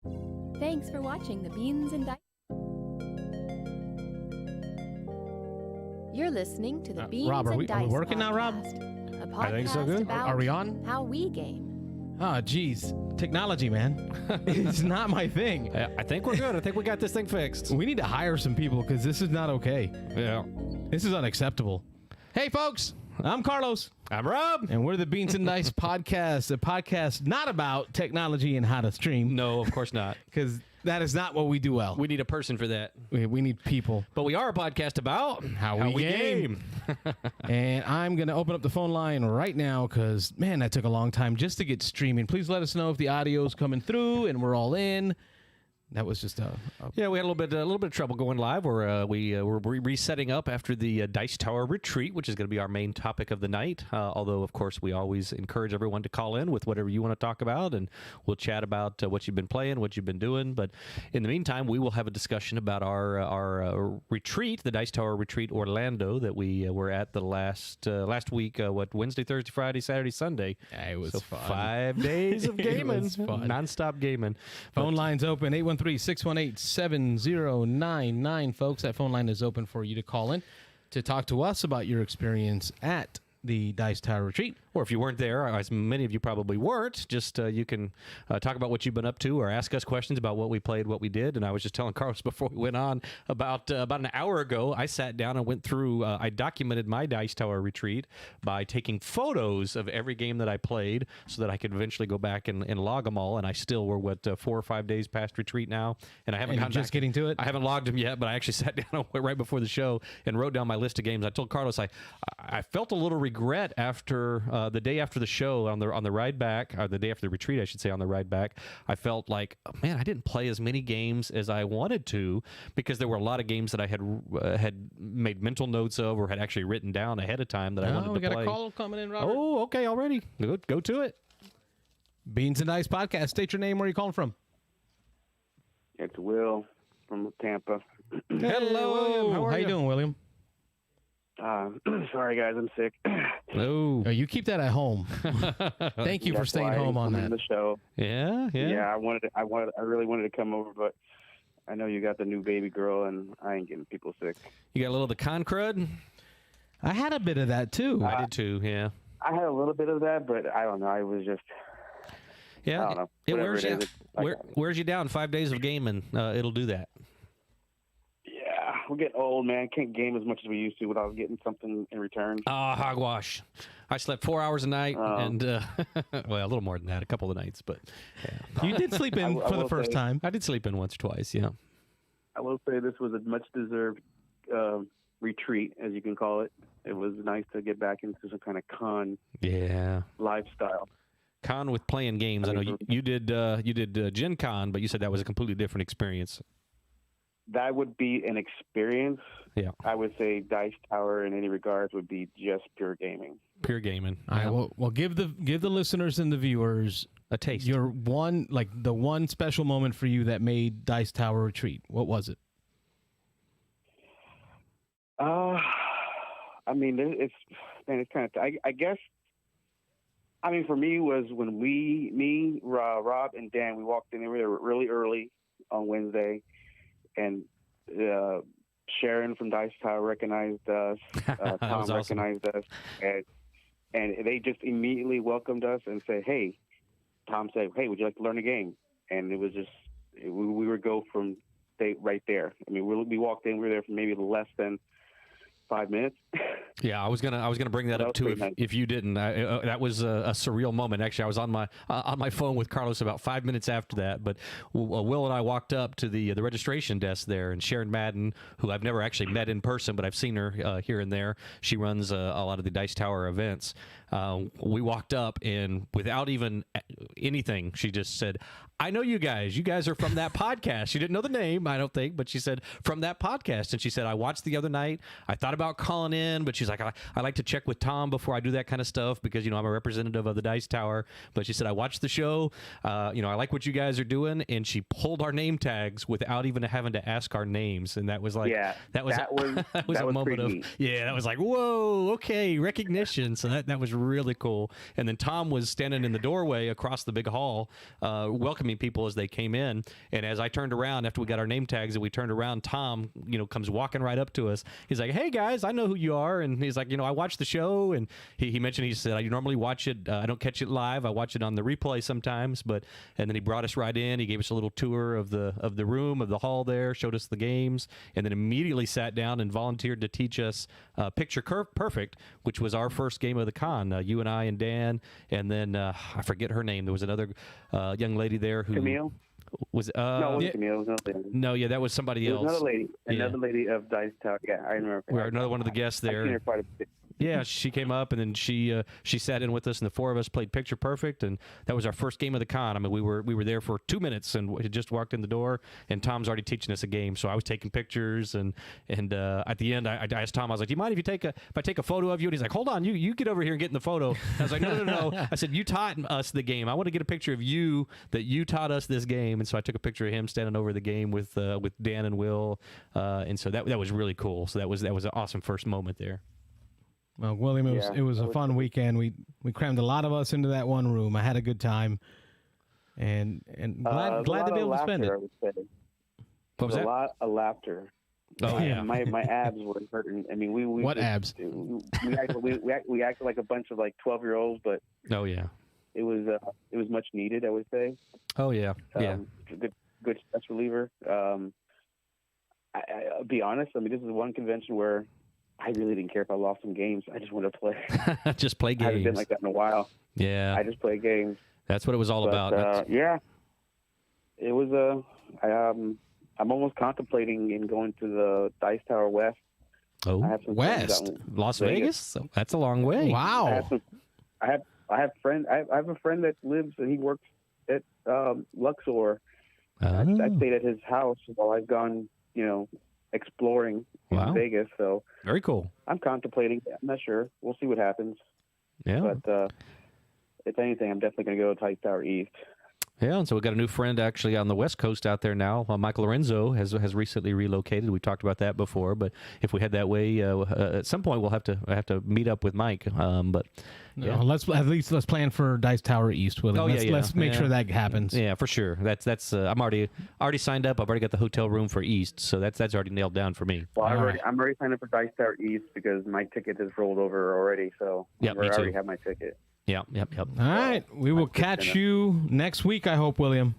Thanks for watching the Beans and Dice. You're listening to the Beans Rob, are and we Dice working now, Rob? podcast, a podcast I think so, good. about Are we on? how we game. Oh, geez. Technology, man. It's not my thing. I think we're good. I think we got this thing fixed. We need to hire some people because this is not okay. Yeah. This is unacceptable. Hey, folks. I'm Carlos. I'm Rob. And we're the Beans and Dice podcast, a podcast not about technology and how to stream. No, of course not. Because that is not what we do well. We need a person for that. We need people. But we are a podcast about How we game. And I'm going to open up the phone line right now because, man, that took a long time just to get streaming. Please let us know if the audio is coming through and we're all in. That was just yeah. We had a little bit of trouble going live. We're resetting up after the Dice Tower retreat, which is going to be our main topic of the night. Although, of course, we always encourage everyone to call in with whatever you want to talk about, and we'll chat about what you've been playing, what you've been doing. But in the meantime, we will have a discussion about our retreat, the Dice Tower retreat Orlando that we were at the last week. Wednesday, Thursday, Friday, Saturday, Sunday. Yeah, it was fun. 5 days of gaming, It was fun. nonstop gaming. Phone lines open, 813-618-7099, folks. That phone line is open for you to call in to talk to us about your experience at the Dice Tower Retreat. Or if you weren't there, as many of you probably weren't, just you can talk about what you've been up to or ask us questions about what we played, what we did. And I was just telling Carlos before we went on about an hour ago, I sat down and went through, I documented my Dice Tower retreat by taking photos of every game that I played so that I could eventually go back and log them all. And I still were, 4 or 5 days past retreat now. And I haven't And you're just getting to it? I haven't logged them yet, but I actually sat down right before the show and wrote down my list of games. I told Carlos I felt a little regret after the day after the show on the ride back, or the day after the retreat, I should say, on the ride back. I felt like, oh, man, I didn't play as many games as I wanted to because there were a lot of games that I had made mental notes of or had actually written down ahead of time that I wanted to play. We got a call coming in, Robert. Oh, okay, already. Go to it. Beans and Dice podcast. State your name. Where are you calling from? It's Will from Tampa. Hello, William. How are you doing, William? Sorry, guys, I'm sick. Oh, You keep that at home. Thank you for That's staying why home on I'm that. The show. yeah. Yeah, I really wanted to come over, but I know you got the new baby girl, and I ain't getting people sick. You got a little of the con crud? I had a bit of that, too. I did too, yeah. I had a little bit of that, but I don't know. I was just, I Yeah, don't know. it Whatever wears it you, is, wears you down. 5 days of gaming, it'll do that. yeah, we're getting old, man. Can't game as much as we used to without getting something in return. Hogwash. I slept 4 hours a night, and well, a little more than that, a couple of nights, but yeah. You did sleep in I for the will first say- time. I did sleep in once or twice. Yeah. I will say this was a much-deserved retreat, as you can call it. It was nice to get back into some kind of con Yeah. lifestyle. Con with playing games. I know you did Gen Con, but you said that was a completely different experience. That would be an experience. Yeah. I would say Dice Tower, in any regards, would be just pure gaming. Pure gaming. All right, well, give the listeners and the viewers A taste. your the one special moment for you that made Dice Tower Retreat. What was it? I mean, it's kind of. I guess. I mean, for me, was when me, Rob, and Dan, we walked in. We were really early on Wednesday, and Sharon from Dice Tower recognized us. Tom awesome. recognized us, and they just immediately welcomed us and said, "Hey." Tom said, "Hey, would you like to learn a game?" And it was just we would go from right there. I mean, we walked in. We were there for maybe less than 5 minutes. Yeah, I was gonna bring that That up was too pretty nice. if you didn't. That was a surreal moment. Actually, I was on my phone with Carlos about 5 minutes after that. But Will and I walked up to the registration desk there, and Sharon Madden, who I've never actually met in person, but I've seen her here and there. She runs a lot of the Dice Tower events. We walked up, and without even anything, she just said, "I know you guys. You guys are from that podcast." She didn't know the name, I don't think, but she said, "From that podcast." And she said, "I watched the other night. I thought about about calling in, but she's like, I like to check with Tom before I do that kind of stuff because, I'm a representative of the Dice Tower. But she said, I watched the show. I like what you guys are doing. And she pulled our name tags without even having to ask our names. And that was like, that was a moment of, that was like, whoa, okay, recognition. So that was really cool. And then Tom was standing in the doorway across the big hall, welcoming people as they came in. And as I turned around after we got our name tags and we turned around, Tom, comes walking right up to us. He's like, hey guys, I know who you are. And he's like, I watched the show. And he mentioned, he said, I normally watch it. I don't catch it live. I watch it on the replay sometimes. And then he brought us right in. He gave us a little tour of the room, of the hall there, showed us the games, and then immediately sat down and volunteered to teach us Picture Perfect, which was our first game of the con. You and I and Dan, and then I forget her name. There was another young lady there who... Camille? Was no, it wasn't Camille. It was another lady. No, yeah, that was somebody else. Another lady of Dice Tower. Yeah, I remember. We were another one of the guests there. I've seen her quite a bit. Yeah, she came up and then she sat in with us, and the four of us played Picture Perfect, and that was our first game of the con. I mean, we were there for 2 minutes and we had just walked in the door, and Tom's already teaching us a game. So I was taking pictures, and at the end, I asked Tom, I was like, "Do you mind if I take a photo of you?" And he's like, "Hold on, you get over here and get in the photo." I was like, "No." I said, "You taught us the game. I want to get a picture of you that you taught us this game." And so I took a picture of him standing over the game with Dan and Will, and so that was really cool. So that was an awesome first moment there. Well, William, it was a fun weekend. We crammed a lot of us into that one room. I had a good time, and glad to be able to spend it. I would say. What was that? A lot of laughter. Oh yeah, my abs were hurting. I mean, we what just, abs? We acted like a bunch of 12-year-olds, but oh yeah, it was much needed. I would say. Oh yeah, Good stress reliever. I'll be honest. I mean, this is one convention where I really didn't care if I lost some games. I just wanted to play. Just play games. I haven't been like that in a while. Yeah. I just play games. That's what it was all about. Yeah. It was I'm almost contemplating in going to the Dice Tower West. Oh, I have some West, Las Vegas. That's a long way. Wow. I have a friend that lives and he works at Luxor. I stayed at his house while I've gone, exploring in Vegas. So very cool. I'm contemplating. I'm not sure. We'll see what happens. Yeah. But if anything, I'm definitely going to go to Dice Tower East. Yeah, and so we've got a new friend actually on the West Coast out there now. Michael Lorenzo has recently relocated. We talked about that before, but if we head that way, at some point we'll have to meet up with Mike. But yeah, let's plan for Dice Tower East, Willie. Let's make sure that happens. Yeah, for sure. That's I'm already signed up. I've already got the hotel room for East, so that's already nailed down for me. Well, I'm already signed up for Dice Tower East because my ticket has rolled over already. So yeah, I already have my ticket. Yep. All right. We will catch you next week, I hope, William.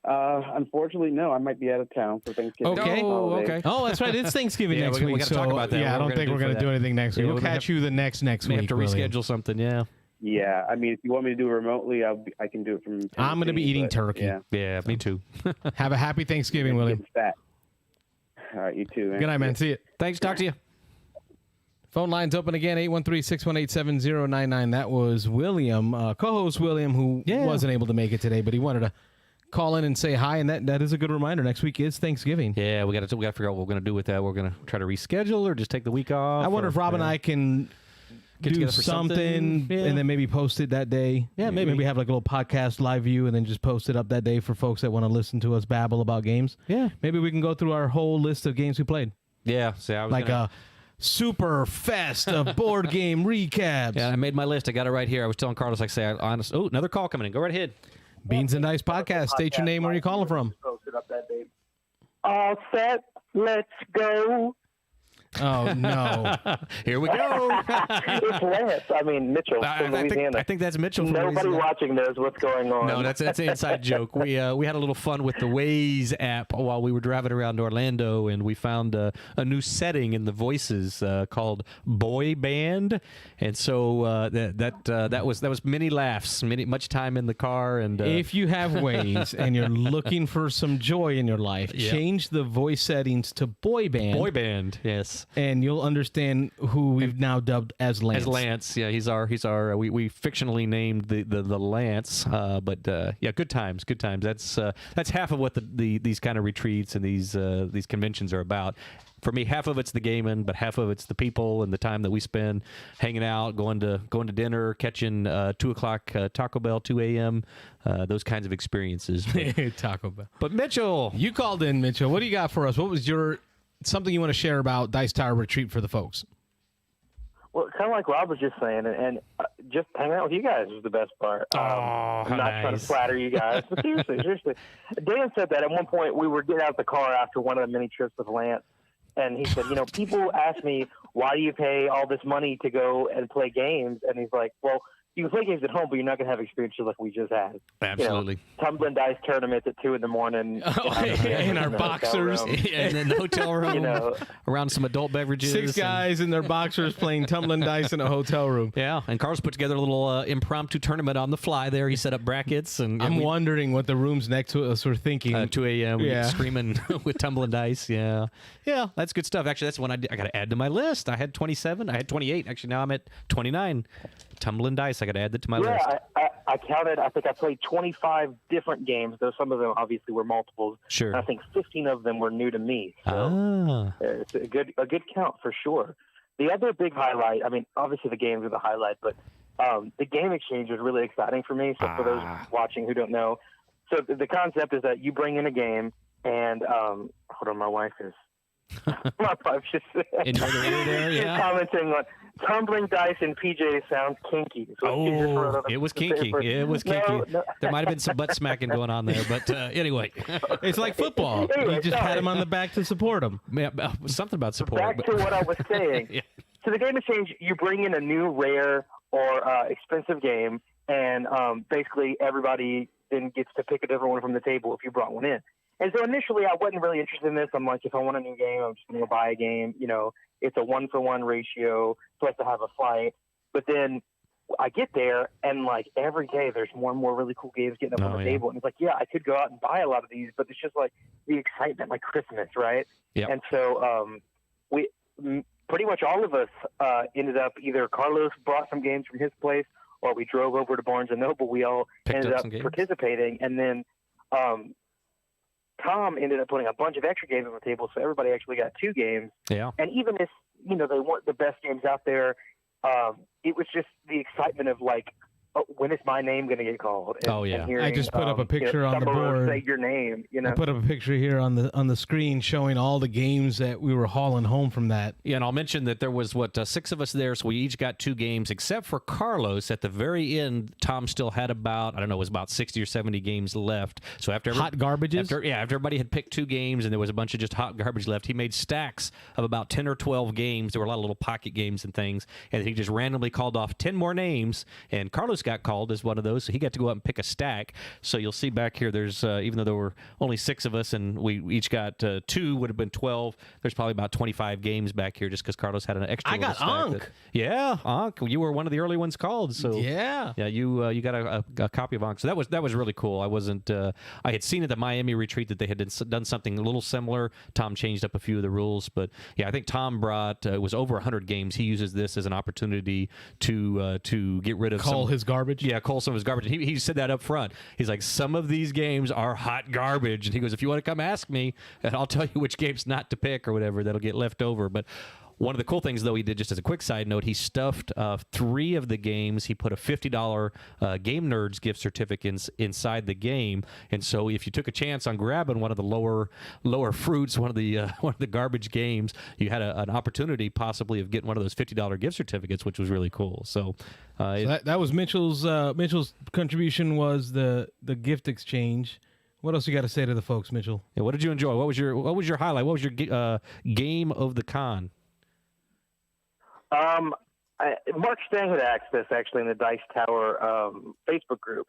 Unfortunately, no. I might be out of town for Thanksgiving. Okay. Okay. Oh, that's right. It's Thanksgiving next week. We got to talk about that. Yeah, I don't think we're going to do anything next week. We'll catch you the next week. We have to reschedule something. Yeah. Yeah. I mean, if you want me to do it remotely, I can do it from Tennessee. I'm going to be eating turkey. Yeah, me too. Have a happy Thanksgiving, William. All right, you too, man. Good night, man. See you. Thanks. Talk to you. Phone lines open again, 813-618-7099. That was William, co-host William, who wasn't able to make it today, but he wanted to call in and say hi, and that is a good reminder. Next week is Thanksgiving. Yeah, we got to figure out what we're going to do with that. We're going to try to reschedule or just take the week off. I wonder if Rob and I can do something and then maybe post it that day. Yeah, maybe have like a little podcast live view and then just post it up that day for folks that want to listen to us babble about games. Yeah. Maybe we can go through our whole list of games we played. Yeah. See, I was like a super fest of board game recaps. Yeah, I made my list. I got it right here. I was telling Carlos, oh, another call coming in. Go right ahead. Beans and Dice Podcast. State your name, where you calling from. All set. Let's go. Oh, no. Here we go. It's Lance. I mean, Mitchell from Louisiana. I think that's Mitchell from Nobody Louisiana. watching knows what's going on. No, that's an inside joke. We had a little fun with the Waze app while we were driving around Orlando, and we found a new setting in the voices called Boy Band, and so that was many laughs, much time in the car. And if you have Waze and you're looking for some joy in your life, change the voice settings to Boy Band. Boy Band, yes. And you'll understand who we've now dubbed as Lance. As Lance, yeah, he's our. We fictionally named the Lance, but yeah, good times. That's half of what these kind of retreats and these conventions are about. for me, half of it's the gaming, but half of it's the people and the time that we spend hanging out, going to dinner, catching 2 o'clock Taco Bell, 2 a.m., those kinds of experiences. Taco Bell. But Mitchell, You called in, Mitchell. What do you got for us? What was something you want to share about Dice Tower Retreat for the folks? Well, kind of like Rob was just saying, and just hanging out with you guys was the best part. I'm not trying to flatter you guys, but seriously. Dan said that at one point we were getting out of the car after one of the mini trips with Lance, and he said, people ask me, why do you pay all this money to go and play games? And he's like, well, you can play games at home, but you're not going to have experiences like we just had. Absolutely. Tumbling dice tournaments at 2 a.m. In our boxers. And in the hotel room, around some adult beverages. 6 guys in their boxers playing tumbling dice in a hotel room. Yeah, and Carl's put together a little impromptu tournament on the fly there. He set up brackets. And I'm wondering what the rooms next to us were thinking. 2 a.m. Yeah. Screaming with tumbling dice. Yeah. Yeah, that's good stuff. Actually, that's one I got to add to my list. I had 27. I had 28. Actually, now I'm at 29. Tumbling dice. I got to add that to my list. I counted. I think I played 25 different games, though some of them obviously were multiples. Sure. And I think 15 of them were new to me. So it's a good count for sure. The other big highlight, I mean, obviously the games are the highlight, but the game exchange was really exciting for me. So for those watching who don't know, so the concept is that you bring in a game and hold on, my wife is just commenting on tumbling dice and PJ sounds kinky. So it was kinky. It was kinky. No. There might have been some butt smacking going on there, but anyway. It's like football. Anyway, you just pat him on the back to support him. Yeah, something about support. Back to what I was saying. Yeah. So the game exchange, you bring in a new rare or expensive game, and basically everybody then gets to pick a different one from the table if you brought one in. And so initially, I wasn't really interested in this. I'm like, if I want a new game, I'm just going to buy a game. It's a 1-for-1 ratio, plus I have a flight. But then I get there, and like every day, there's more and more really cool games getting up on the table. And it's like, yeah, I could go out and buy a lot of these, but it's just like the excitement, like Christmas, right? Yep. And so we pretty much all of us ended up either Carlos brought some games from his place, or we drove over to Barnes & Noble. We all ended up participating, and then Tom ended up putting a bunch of extra games on the table, so everybody actually got 2 games. Yeah. And even if, they weren't the best games out there, it was just the excitement of like, when is my name going to get called? And hearing, I just put up a picture on the board. Say your name. I put up a picture here on the screen showing all the games that we were hauling home from that. Yeah, and I'll mention that there was 6 of us there, so we each got 2 games, except for Carlos. At the very end, Tom still had about 60 or 70 games left. So after hot garbages. After everybody had picked 2 games, and there was a bunch of just hot garbage left, he made stacks of about 10 or 12 games. There were a lot of little pocket games and things, and he just randomly called off 10 more names. And Carlos got called as one of those, so he got to go out and pick a stack. So you'll see back here, there's even though there were only 6 of us and we each got 2, would have been 12. There's probably about 25 games back here just because Carlos had an extra. I got Ankh. Ankh. You were one of the early ones called. So yeah, you got a copy of Ankh. So that was really cool. I wasn't. I had seen at the Miami retreat that they had done something a little similar. Tom changed up a few of the rules, but yeah, I think Tom brought it was over 100 games. He uses this as an opportunity to get rid of his garbage. Yeah, coal some of his garbage. He said that up front. He's like, some of these games are hot garbage. And he goes, if you want to come ask me, and I'll tell you which games not to pick or whatever that'll get left over. But one of the cool things, though, he did, just as a quick side note, he stuffed 3 of the games. He put a $50 Game Nerds gift certificate inside the game. And so if you took a chance on grabbing one of the lower fruits, one of the garbage games, you had an opportunity possibly of getting one of those $50 gift certificates, which was really cool. So that was Mitchell's contribution, was the gift exchange. What else you got to say to the folks, Mitchell? Yeah, what did you enjoy? What was your highlight? What was your game of the con? Mark Stang had asked this actually in the Dice Tower Facebook group,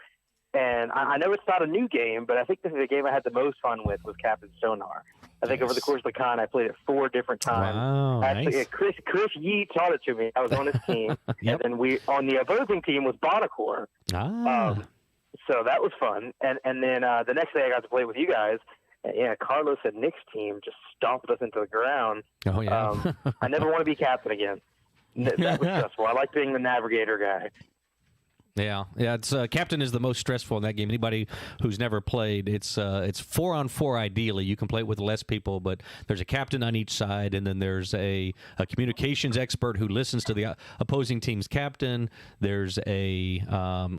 and I know it's not a new game, but I think this is the game I had the most fun with was Captain Sonar. I think over the course of the con, I played it 4 different times. Wow, actually, nice. Chris Yee taught it to me. I was on his team, Yep. and then we on the opposing team was Bonacor. So that was fun, and then the next day I got to play with you guys. Yeah, Carlos and Nick's team just stomped us into the ground. Oh yeah. I never want to be captain again. That was stressful. I like being the navigator guy. Yeah. It's captain is the most stressful in that game. Anybody who's never played, it's 4-on-4 ideally. You can play it with less people, but there's a captain on each side, and then there's a communications expert who listens to the opposing team's captain. There's a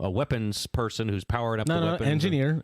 weapons person who's powering up the weapons. Engineer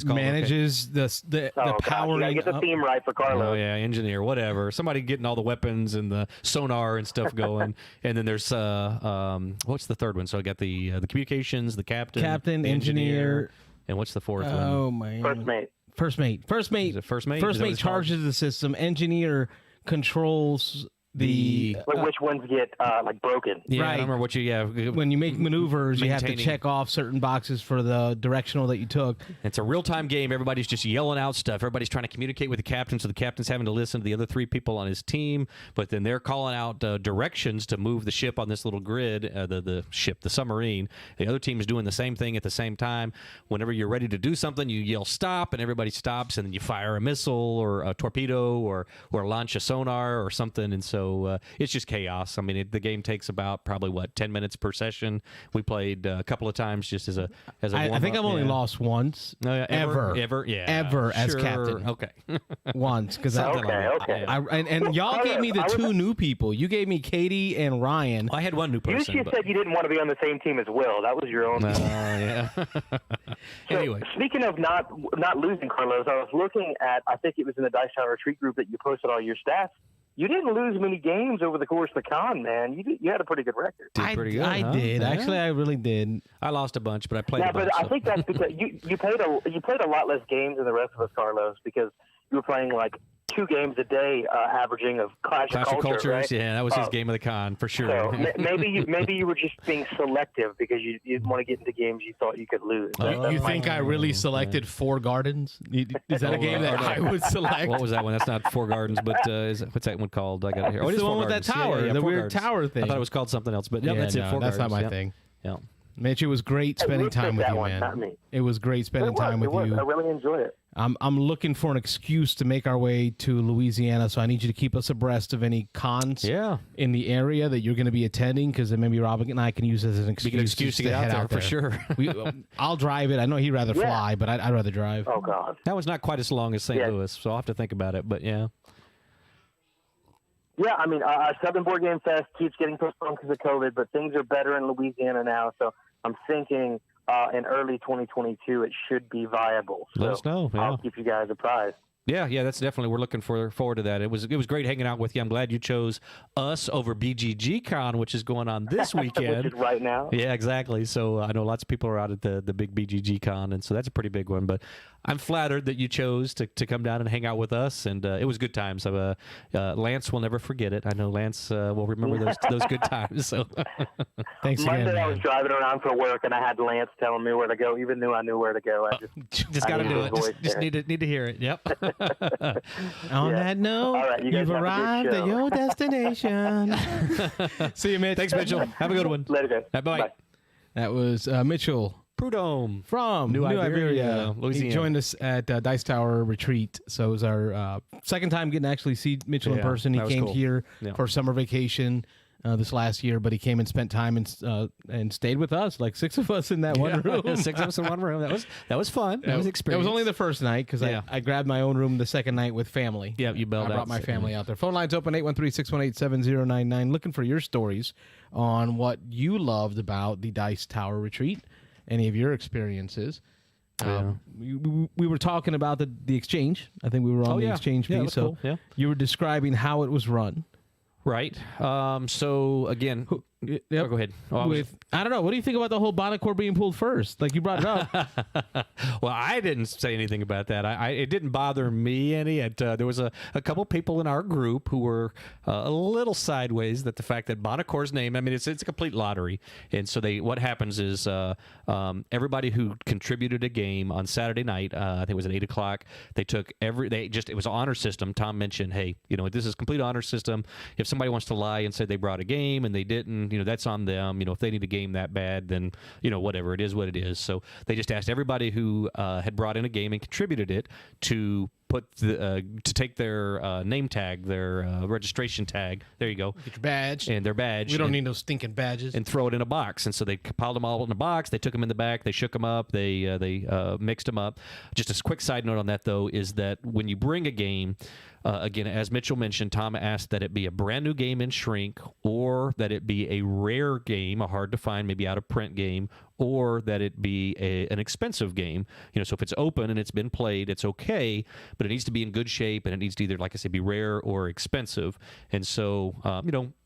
manages the powering. I get the theme right for Carlos. Oh yeah, engineer, whatever. Somebody getting all the weapons and the sonar and stuff going, and then there's what's the third one? So I got the communications, the captain, engineer, and what's the fourth one? Oh man, First mate. Is it first mate? First mate charges the system. Engineer controls the which ones get like broken. Yeah, right. I don't remember what when you make maneuvers, you have to check off certain boxes for the directional that you took. It's a real-time game. Everybody's just yelling out stuff. Everybody's trying to communicate with the captain, so the captain's having to listen to the other 3 people on his team, but then they're calling out directions to move the ship on this little grid, the submarine. The other team is doing the same thing at the same time. Whenever you're ready to do something, you yell stop, and everybody stops, and then you fire a missile or a torpedo or launch a sonar or something, and so it's just chaos. I mean, the game takes about probably 10 minutes per session. We played a couple of times just as a warm-up. I think I've only lost once. No, yeah, ever as captain. Okay. Once because Okay. and y'all gave me the 2 new people. You gave me Katie and Ryan. I had one new person. You said you didn't want to be on the same team as Will. That was your own. Yeah. Anyway, speaking of not losing, Carlos, I was looking at. I think it was in the Dice Tower Retreat group that you posted all your stats. You didn't lose many games over the course of the con, man. You had a pretty good record. Did pretty good, I did. Yeah. Actually, I really did. I lost a bunch, but I played a bunch. But I think that's because you played a lot less games than the rest of us, Carlos, because you were playing like 2 games a day, averaging of Clash of Cultures, right? Yeah, that was his game of the con for sure. So maybe you were just being selective because you didn't want to get into games you thought you could lose. You think I really selected 4 Gardens? Is that a game that I would select? What was that one? That's not 4 Gardens, but what's that one called? I got it here. Oh, it's it is the one 4 with that Gardens. tower, Yeah, the 4 weird Gardens. tower thing. I thought it was called something else, but that's it. 4 that's Gardens. not my Yeah. thing. Yeah. Mitch, it was great spending time with you, man. Not me. It was great spending time with you. I really enjoyed it. I'm looking for an excuse to make our way to Louisiana, so I need you to keep us abreast of any cons in the area that you're going to be attending, because then maybe Robin and I can use it as an excuse to get out there for sure. I'll drive it. I know he'd rather fly, but I'd rather drive. Oh, God. That was not quite as long as St. Louis, so I'll have to think about it, but yeah. Yeah, I mean, Southern Board Game Fest keeps getting postponed because of COVID, but things are better in Louisiana now, so I'm thinking in early 2022 it should be viable. So let us know. Yeah. I'll keep you guys apprised. Yeah, that's definitely, we're looking forward to that. It was great hanging out with you. I'm glad you chose us over BGG Con, which is going on this weekend. Which is right now. Yeah, exactly. So I know lots of people are out at the big BGG Con, and so that's a pretty big one. But I'm flattered that you chose to come down and hang out with us, and it was good times. Lance will never forget it. I know Lance will remember those good times. So thanks again, Monday man. I was driving around for work, and I had Lance telling me where to go, even though I knew where to go. I just got to do it. Just need to hear it. Yep. On that note, right, you've arrived at your destination. See you, Mitch. Thanks, Mitchell. Have a good one. Later, guys. Bye-bye. That was Mitchell Prudhomme from New Iberia, Louisiana. He joined us at Dice Tower Retreat. So it was our second time getting to actually see Mitchell in person. He came here for summer vacation this last year, but he came and spent time and stayed with us, like 6 of us in that one room. 6 of us in one room. That was fun. That was experience. It was only the first night because I grabbed my own room the second night with family. Yeah, you bailed out. I brought my family out there. Phone lines open 813-618-7099. Looking for your stories on what you loved about the Dice Tower Retreat. Any of your experiences. We were talking about the exchange. I think we were on the exchange piece. So cool. you were describing how it was run. Right. So again, go ahead. I don't know. What do you think about the whole Bonacore being pulled first? Like you brought it up. Well, I didn't say anything about that. It didn't bother me any. There was a couple people in our group who were a little sideways that the fact that Bonacore's name. I mean, it's a complete lottery, and so what happens is everybody who contributed a game on Saturday night, I think it was at 8:00. They took it was an honor system. Tom mentioned, hey, this is complete honor system. If somebody wants to lie and say they brought a game and they didn't, that's on them. If they need a game that bad, then whatever, it is what it is. So they just asked everybody who had brought in a game and contributed it to to take their name tag, their registration tag. There you go. Get your badge. And their badge. We don't need those stinking badges. And throw it in a box. And so they piled them all in a box. They took them in the back. They shook them up. They mixed them up. Just a quick side note on that, though, is that when you bring a game, again, as Mitchell mentioned, Tom asked that it be a brand new game in shrink, or that it be a rare game, a hard to find, maybe out of print game, or that it be an expensive game. So if it's open and it's been played, it's okay, but it needs to be in good shape, and it needs to either, like I said, be rare or expensive. And so,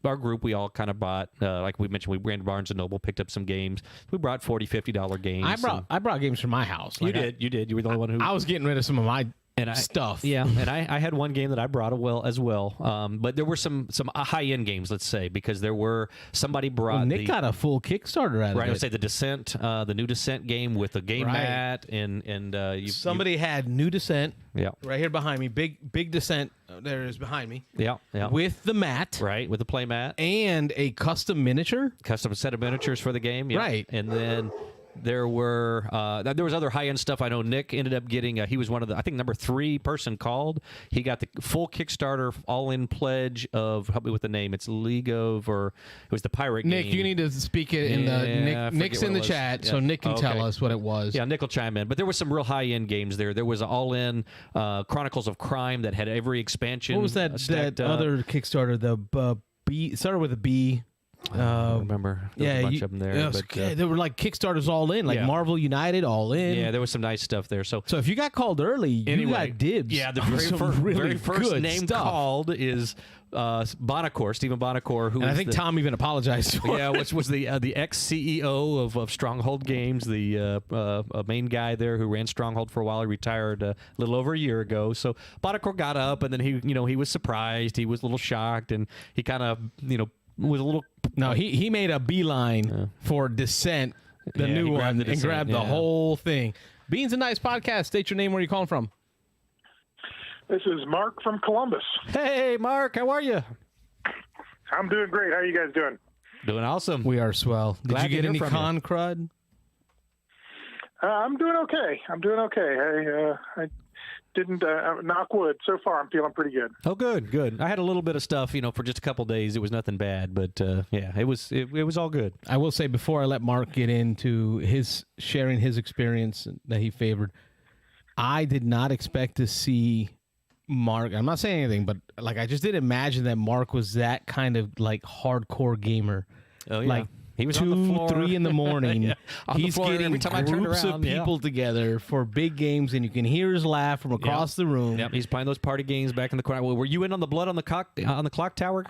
our group, we all kind of bought, like we mentioned, we ran to Barnes & Noble, picked up some games. We brought $40, $50 games. I brought games from my house. You did. You were the only one who... I was getting rid of some of my stuff. Yeah, and I had one game that I brought as well. But there were some high-end games, let's say, because there were... Somebody brought... Nick got a full Kickstarter out of it. Right, I would say the Descent, the new Descent game with the game mat, and somebody had new Descent. Yeah. Right here behind me. Big Descent. There it is behind me. Yeah. With the mat. Right, with the play mat. And a custom miniature. Custom set of miniatures for the game. Yeah. Right. And then... There was other high-end stuff. I know Nick ended up getting, he was one of the, I think, number 3 person called. He got the full Kickstarter all-in pledge of, help me with the name, it's League of, or it was the pirate game. Nick, you need to speak it in the, Nick's in the chat, so Nick can tell us what it was. Yeah, Nick will chime in. But there was some real high-end games there. There was an all-in Chronicles of Crime that had every expansion. What was that other Kickstarter, the B, started with a B? I don't remember. There was a bunch of them there. They were like Kickstarters all in, like Marvel United all in. Yeah, there was some nice stuff there. So if you got called early, you got dibs. Yeah, the very first name called is Bonacore, Stephen Bonacore, who I think Tom even apologized for. Yeah, which was the ex-CEO of Stronghold Games, the main guy there who ran Stronghold for a while. He retired a little over a year ago. So Bonacore got up, and then he was surprised. He was a little shocked, and he kind of was a little... No, he made a beeline for Descent, the new one, and grabbed the whole thing. Beans and Dice Podcast. State your name. Where are you calling from? This is Mark from Columbus. Hey, Mark. How are you? I'm doing great. How are you guys doing? Doing awesome. We are swell. Did you get any con crud? I'm doing okay. I didn't knock wood. So far, I'm feeling pretty good. Oh, good. I had a little bit of stuff, for just a couple days. It was nothing bad, but it was all good. I will say, before I let Mark get into his sharing his experience that he favored, I did not expect to see Mark. I'm not saying anything, but I just didn't imagine that Mark was that kind of hardcore gamer. Oh yeah. He was 2, on the floor. 3 in the morning. Yeah. He's getting groups of people together for big games, and you can hear his laugh from across the room. Yep. He's playing those party games back in the corner. Were you in on the blood on the clock tower?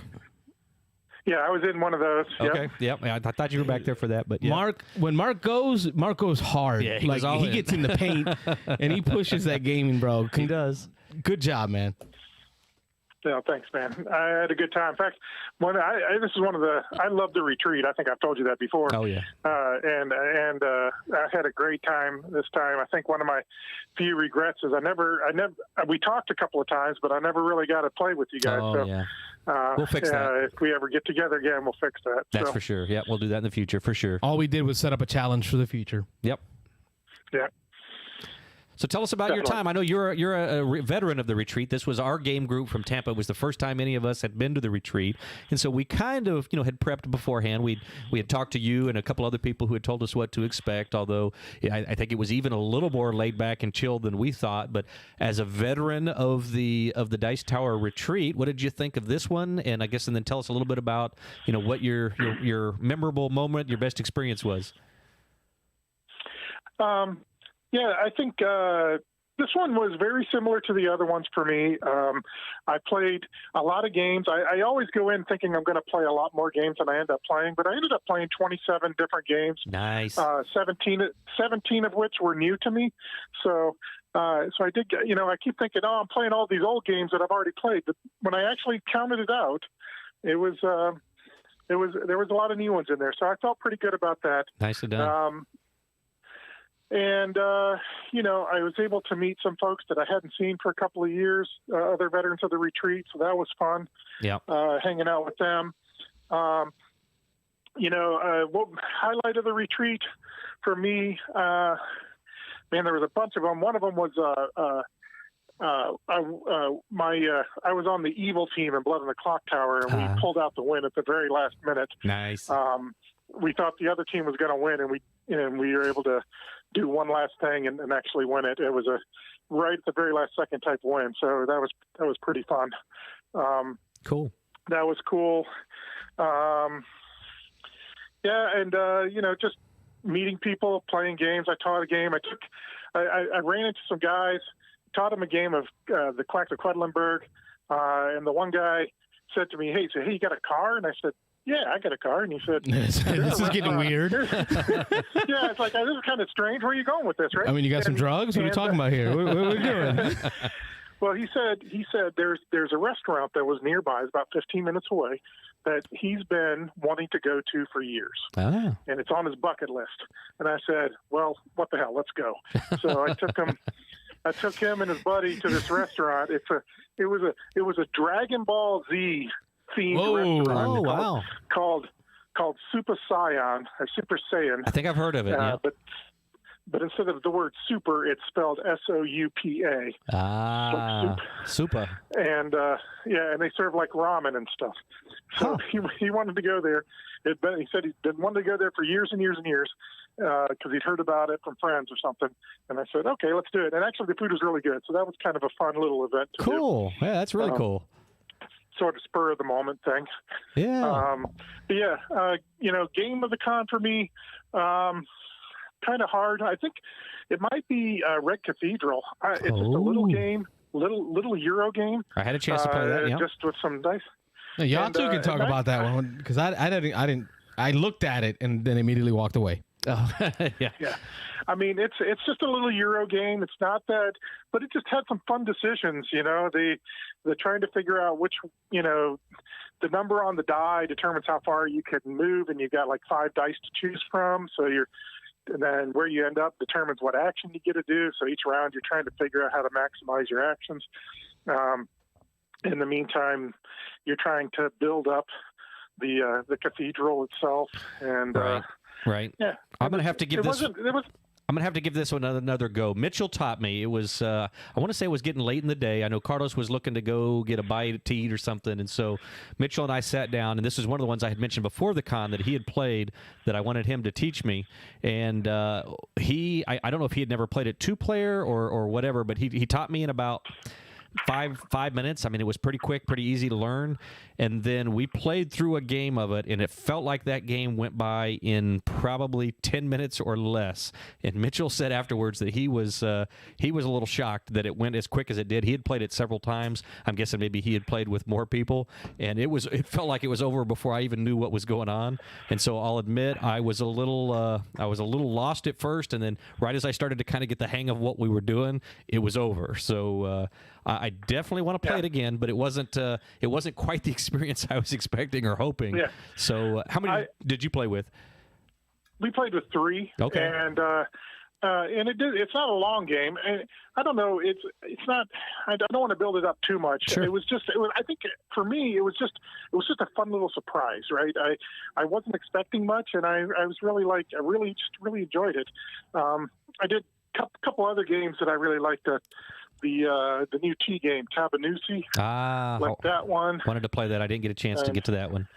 Yeah, I was in one of those. Okay. Yep. I thought you were back there for that, but yeah. When Mark goes hard. Yeah, he gets in the paint and he pushes that gaming, bro. He does. Good job, man. Yeah, thanks, man. I had a good time. In fact, this is one of the. I love the retreat. I think I've told you that before. Oh yeah. And I had a great time this time. I think one of my few regrets is I never. We talked a couple of times, but I never really got to play with you guys. Oh so, yeah. We'll fix that. If we ever get together again, we'll fix that. That's for sure. Yeah, we'll do that in the future for sure. All we did was set up a challenge for the future. Yep. Yeah. So tell us about your time. I know you're a veteran of the retreat. This was our game group from Tampa. It was the first time any of us had been to the retreat, and so we kind of had prepped beforehand. We had talked to you and a couple other people who had told us what to expect. Although I think it was even a little more laid back and chilled than we thought. But as a veteran of the Dice Tower retreat, what did you think of this one? And then tell us a little bit about what your memorable moment, your best experience was. Yeah, I think this one was very similar to the other ones for me. I played a lot of games. I always go in thinking I'm going to play a lot more games than I end up playing, but I ended up playing 27 different games. Nice. 17 of which were new to me. So I did get, I keep thinking, I'm playing all these old games that I've already played. But when I actually counted it out, there was a lot of new ones in there. So I felt pretty good about that. Nicely done. And, I was able to meet some folks that I hadn't seen for a couple of years, other veterans of the retreat. So that was fun. Yeah. Hanging out with them. What highlight of the retreat for me, there was a bunch of them. One of them was I was on the evil team in Blood on the Clock Tower, and we pulled out the win at the very last minute. Nice. We thought the other team was going to win, and we were able to do one last thing and actually win it. It was a right at the very last second type win, so that was pretty fun. Cool. That was cool. Just meeting people, playing games. I taught a game. I ran into some guys, taught them a game of the Quack of Quedlinburg, and the one guy said to me, "Hey, you got a car?" And I said, "Yeah, I got a car." And he said, This is getting weird. Yeah, it's like, this is kind of strange. Where are you going with this, right? I mean, you got some drugs? What are we talking about here? What are we doing? Well, he said there's a restaurant that was nearby, it's about 15 minutes away, that he's been wanting to go to for years. And it's on his bucket list. And I said, well, what the hell? Let's go. So I took him and his buddy to this restaurant. It was a Dragon Ball Z themed restaurant. Oh, wow. Called Super Saiyan or Super Saiyan. I think I've heard of it. Yeah. But instead of the word super, it's spelled S-O-U-P-A. Super. And and they serve like ramen and stuff. So he wanted to go there. He said he'd been wanting to go there for years and years and years because he'd heard about it from friends or something. And I said, okay, let's do it. And actually, the food was really good. So that was kind of a fun little event to do. Cool. Yeah, that's really cool. Sort of spur of the moment thing. Yeah. Game of the con for me. Kind of hard. I think it might be Red Cathedral. It's just a little game, little Euro game. I had a chance to play that. Yeah. Just with some dice. Now, y'all two can talk about that one because I didn't. I looked at it and then immediately walked away. Oh, yeah. Yeah. I mean, it's just a little Euro game. It's not that, but it just had some fun decisions. They're trying to figure out which, the number on the die determines how far you can move, and you've got like 5 dice to choose from. And then where you end up determines what action you get to do. So each round you're trying to figure out how to maximize your actions. In the meantime, you're trying to build up the cathedral itself. And right. Yeah, I'm gonna have to give this. I'm gonna have to give this one another go. Mitchell taught me. It was I want to say it was getting late in the day. I know Carlos was looking to go get a bite to eat or something, and so Mitchell and I sat down. And this is one of the ones I had mentioned before the con that he had played that I wanted him to teach me. And I don't know if he had never played it 2-player or whatever, but he taught me in about 5 minutes. I mean, it was pretty quick, pretty easy to learn. And then we played through a game of it, and it felt like that game went by in probably 10 minutes or less. And Mitchell said afterwards that he was a little shocked that it went as quick as it did. He had played it several times. I'm guessing maybe he had played with more people, and it felt like it was over before I even knew what was going on. And so I'll admit I was a little lost at first, and then right as I started to kind of get the hang of what we were doing, it was over. So I definitely want to play it again, but it wasn't quite the experience I was expecting or hoping. Yeah. So how many did you play with? We played with 3. Okay. And it's not a long game. And I don't know. It's not. I don't want to build it up too much. Sure. I think for me, it was just a fun little surprise, right? I wasn't expecting much, and I was really really enjoyed it. I did a couple other games that I really liked. The new T game, Tabanusi. Like that one. Wanted to play that. I didn't get a chance to get to that one.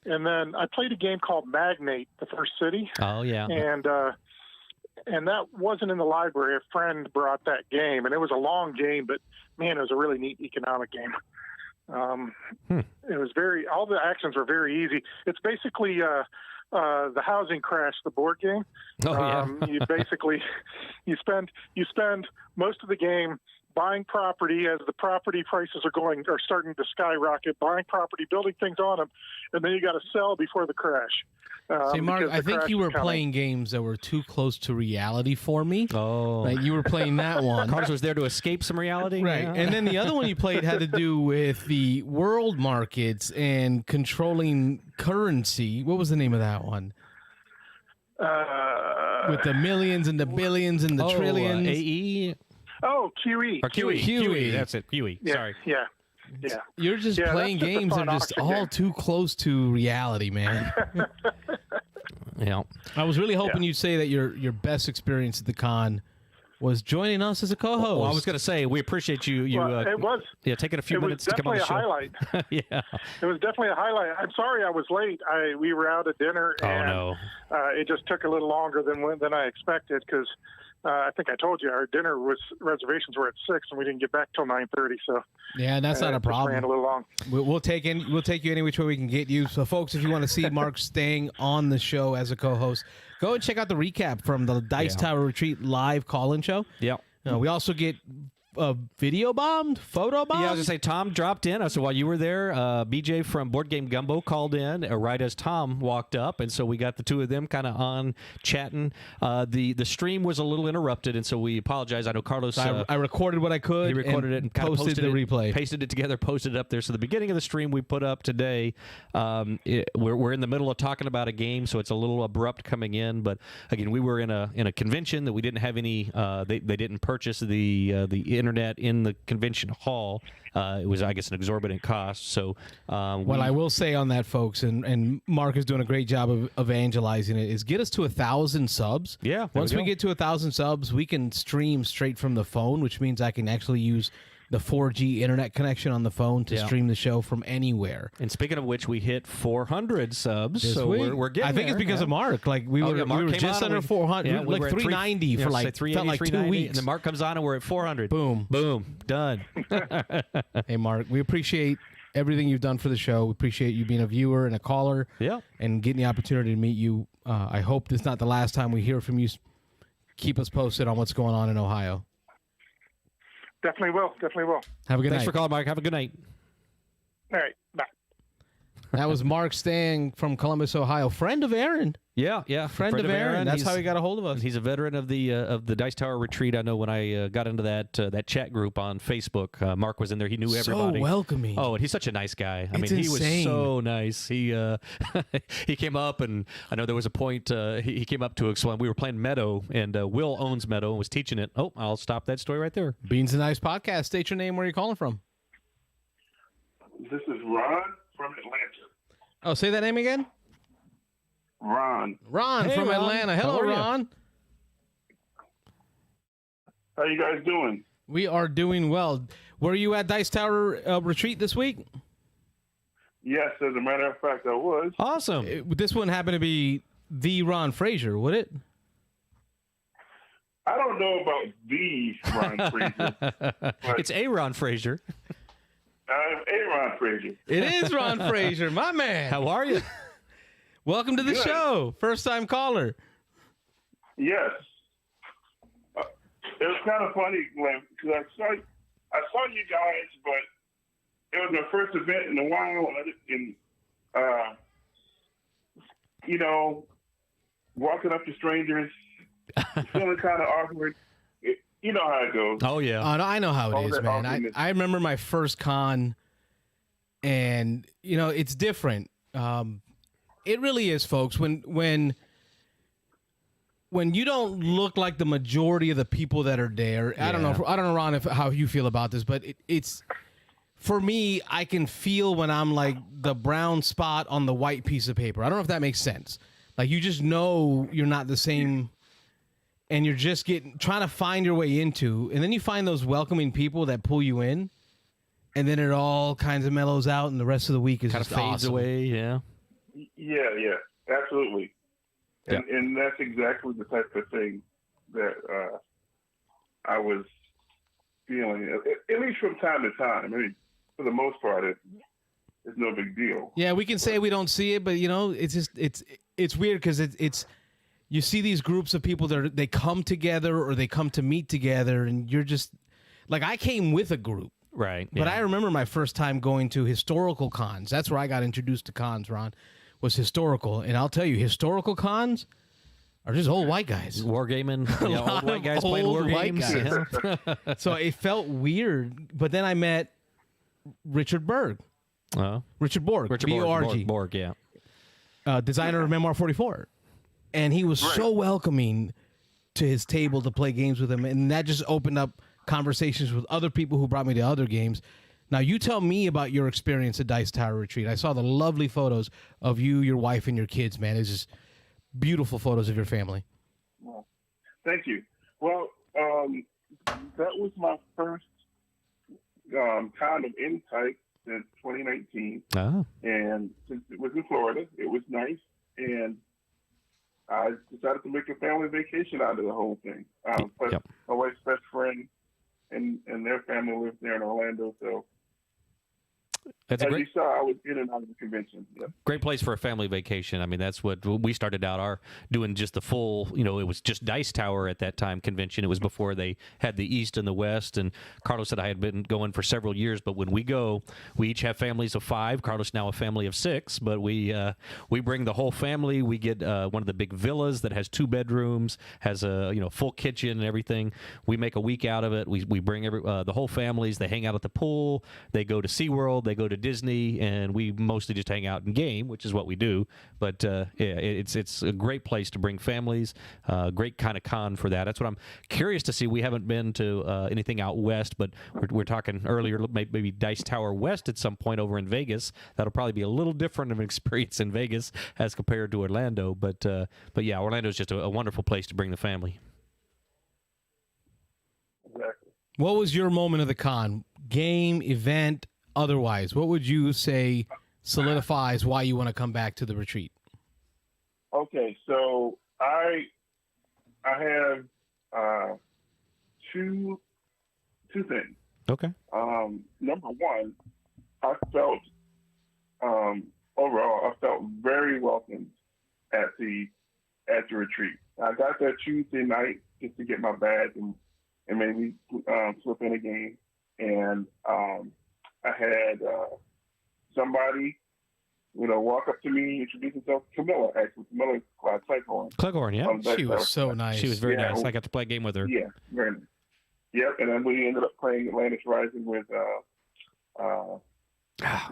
And then I played a game called Magnate, the First City. Oh, yeah. And that wasn't in the library. A friend brought that game, and it was a long game, but, man, it was a really neat economic game. It was all the actions were very easy. It's basically the Housing Crash, the board game. Oh, yeah. you spend most of the game buying property as the property prices are starting to skyrocket, buying property, building things on them, and then you got to sell before the crash. See, Mark, I think you were playing games that were too close to reality for me. Oh. Like you were playing that one. Carlos was there to escape some reality. Right. Yeah. And then the other one you played had to do with the world markets and controlling currency. What was the name of that one? With the millions and the billions and the trillions. AE? Oh, QE. Or QE. That's it. QE. Yeah, Sorry. Yeah. You're just playing games that are just all too close to reality, man. Yeah. I was really hoping you'd say that your best experience at the con was joining us as a co-host. Well, I was going to say we appreciate you. It was. Yeah, taking a few minutes to come on the show. It was definitely a highlight. Yeah. It was definitely a highlight. I'm sorry I was late. We were out at dinner, and it just took a little longer than I expected because I think I told you our dinner reservations were at 6, and we didn't get back till 9:30. So yeah, that's not a problem. Ran a little long. We'll take you any which way we can get you. So, folks, if you want to see Mark staying on the show as a co-host, go and check out the recap from the Dice Tower Retreat live call-in show. Yeah. We also get video bombed, photo bombed. Yeah, I was going to say, Tom dropped in. So while you were there, BJ from Board Game Gumbo called in right as Tom walked up. And so we got the two of them kind of on chatting. The stream was a little interrupted, and so we apologize. I know Carlos... I recorded what I could. He recorded it and posted the replay. Pasted it together, posted it up there. So the beginning of the stream we put up today, we're in the middle of talking about a game, so it's a little abrupt coming in. But again, we were in a convention that we didn't have any... They didn't purchase the internet in the convention hall. It was, I guess, an exorbitant cost. So, what I will say on that, folks, and Mark is doing a great job of evangelizing it, is get us to 1,000 subs. Yeah. Once we get to 1,000 subs, we can stream straight from the phone, which means I can actually use the 4G internet connection on the phone to stream the show from anywhere. And speaking of which, we hit 400 subs, this so week. We're getting I think there. it's because of Mark. Like we were just under 400, yeah, we like 390 for like 2 weeks. And then Mark comes on and we're at 400. Boom, done. Hey, Mark, we appreciate everything you've done for the show. We appreciate you being a viewer and a caller. Yeah, and getting the opportunity to meet you. I hope this is not the last time we hear from you. Keep us posted on what's going on in Ohio. Definitely will. Have a good night. Thanks for calling, Mark. Have a good night. All right. Bye. That was Mark Stang from Columbus, Ohio. Friend of Aaron. Yeah. Friend of Aaron. That's how he got a hold of us. He's a veteran of the Dice Tower Retreat. I know when I got into that chat group on Facebook, Mark was in there. He knew everybody. So welcoming. Oh, and he's such a nice guy. I mean, insane. He was so nice. He he came up, and I know there was a point he came up to us when we were playing Meadow, and Will owns Meadow and was teaching it. Oh, I'll stop that story right there. Beans and Ice Podcast. State your name. Where are you calling from? This is Ron from Atlanta. Oh, say that name again. Ron. Ron from Atlanta. Hello, Ron. How you guys doing? We are doing well. Were you at Dice Tower Retreat this week? Yes, as a matter of fact, I was. Awesome. This one happened to be the Ron Fraser, would it? I don't know about the Ron Fraser. It's a Ron Fraser. I'm a Ron Fraser. It is Ron Fraser, my man. How are you? Welcome to the show. First time caller. Yes. It was kind of funny, Glenn, because I saw you guys, but it was my first event in a while, and walking up to strangers, feeling kind of awkward. You know how it goes. Oh, yeah. I know how it is, man. I remember my first con, and, it's different. It really is, folks. When you don't look like the majority of the people that are there, I don't know, Ron, how you feel about this, but it's for me, I can feel when I'm like the brown spot on the white piece of paper. I don't know if that makes sense. Like, you just know you're not the same. And you're just trying to find your way into, and then you find those welcoming people that pull you in, and then it all kinds of mellows out, and the rest of the week is kind just of fades awesome. away. Yeah, absolutely, and that's exactly the type of thing that I was feeling, at least from time to time. I mean, for the most part, it's no big deal. Yeah, we can say we don't see it, but it's just it's weird because it's. You see these groups of people that they come together or they come to meet together, and you're just like, I came with a group. Right. But I remember my first time going to historical cons. That's where I got introduced to cons, Ron, was historical. And I'll tell you, historical cons are just old white guys. Wargaming. Old white guys playing war games. Yeah. So it felt weird. But then I met Richard Berg. Richard Borg. B-O-R-G. Borg, yeah. Designer of Memoir 44. And he was so welcoming to his table to play games with him. And that just opened up conversations with other people who brought me to other games. Now, you tell me about your experience at Dice Tower Retreat. I saw the lovely photos of you, your wife, and your kids, man. It's just beautiful photos of your family. Well, thank you. Well, That was my first kind of insight since 2019. Oh. And since it was in Florida, it was nice. And I decided to make a family vacation out of the whole thing. But my wife's best friend and their family lives there in Orlando. So That's as a great, you saw, I was in and out of the convention. Yep. great place for a family vacation. I mean, that's what we started out doing, just the full, it was just Dice Tower at that time convention. It was before they had the East and the West. And Carlos said I had been going for several years, but when we go, we each have families of 5. Carlos now a family of 6, but we bring the whole family. We get one of the big villas that has 2 bedrooms, has a full kitchen and everything. We make a week out of it. We bring the whole families. They hang out at the pool. They go to SeaWorld. They go to Disney, and we mostly just hang out and game, which is what we do. But it's a great place to bring families. Great kind of con for that. That's what I'm curious to see. We haven't been to anything out west, but we're talking earlier maybe Dice Tower West at some point over in Vegas. That'll probably be a little different of an experience in Vegas as compared to Orlando. But yeah, Orlando is just a wonderful place to bring the family. Exactly. What was your moment of the con? Game, event, otherwise? What would you say solidifies why you want to come back to the retreat? Okay, so I have two things. Okay. Number one, I felt overall I felt very welcome at the retreat. I got there Tuesday night just to get my badge and maybe slip in a game, and I had somebody, walk up to me, introduce himself. Camilla, actually. Camilla Cleghorn, yeah. She was so nice. She was very nice. I got to play a game with her. Yeah, very nice. Yep, and then we ended up playing Atlantis Rising with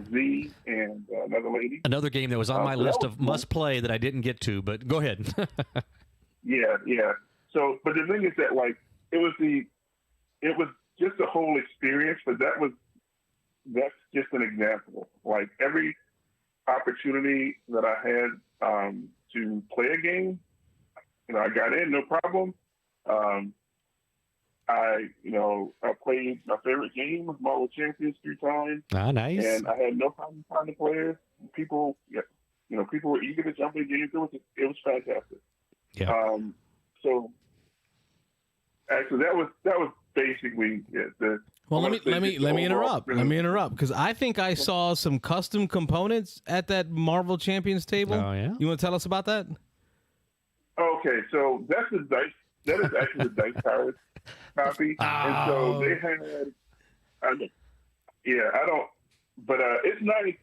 Z and another lady. Another game that was on my list of must play that I didn't get to, but go ahead. Yeah. So, but the thing is that it was just a whole experience, but that's just an example. Like every opportunity that I had to play a game, I got in, no problem. I played my favorite game, Marvel Champions, 3 times. Ah, nice. And I had no problem finding players. People were eager to jump in games. It was fantastic. Yeah. So actually, that was basically it. Well, let me interrupt. Let me interrupt because I think I saw some custom components at that Marvel Champions table. Oh yeah. You want to tell us about that? Okay, so that's the dice. That is actually the Dice Tower copy, and so they had. I don't. But it's nice.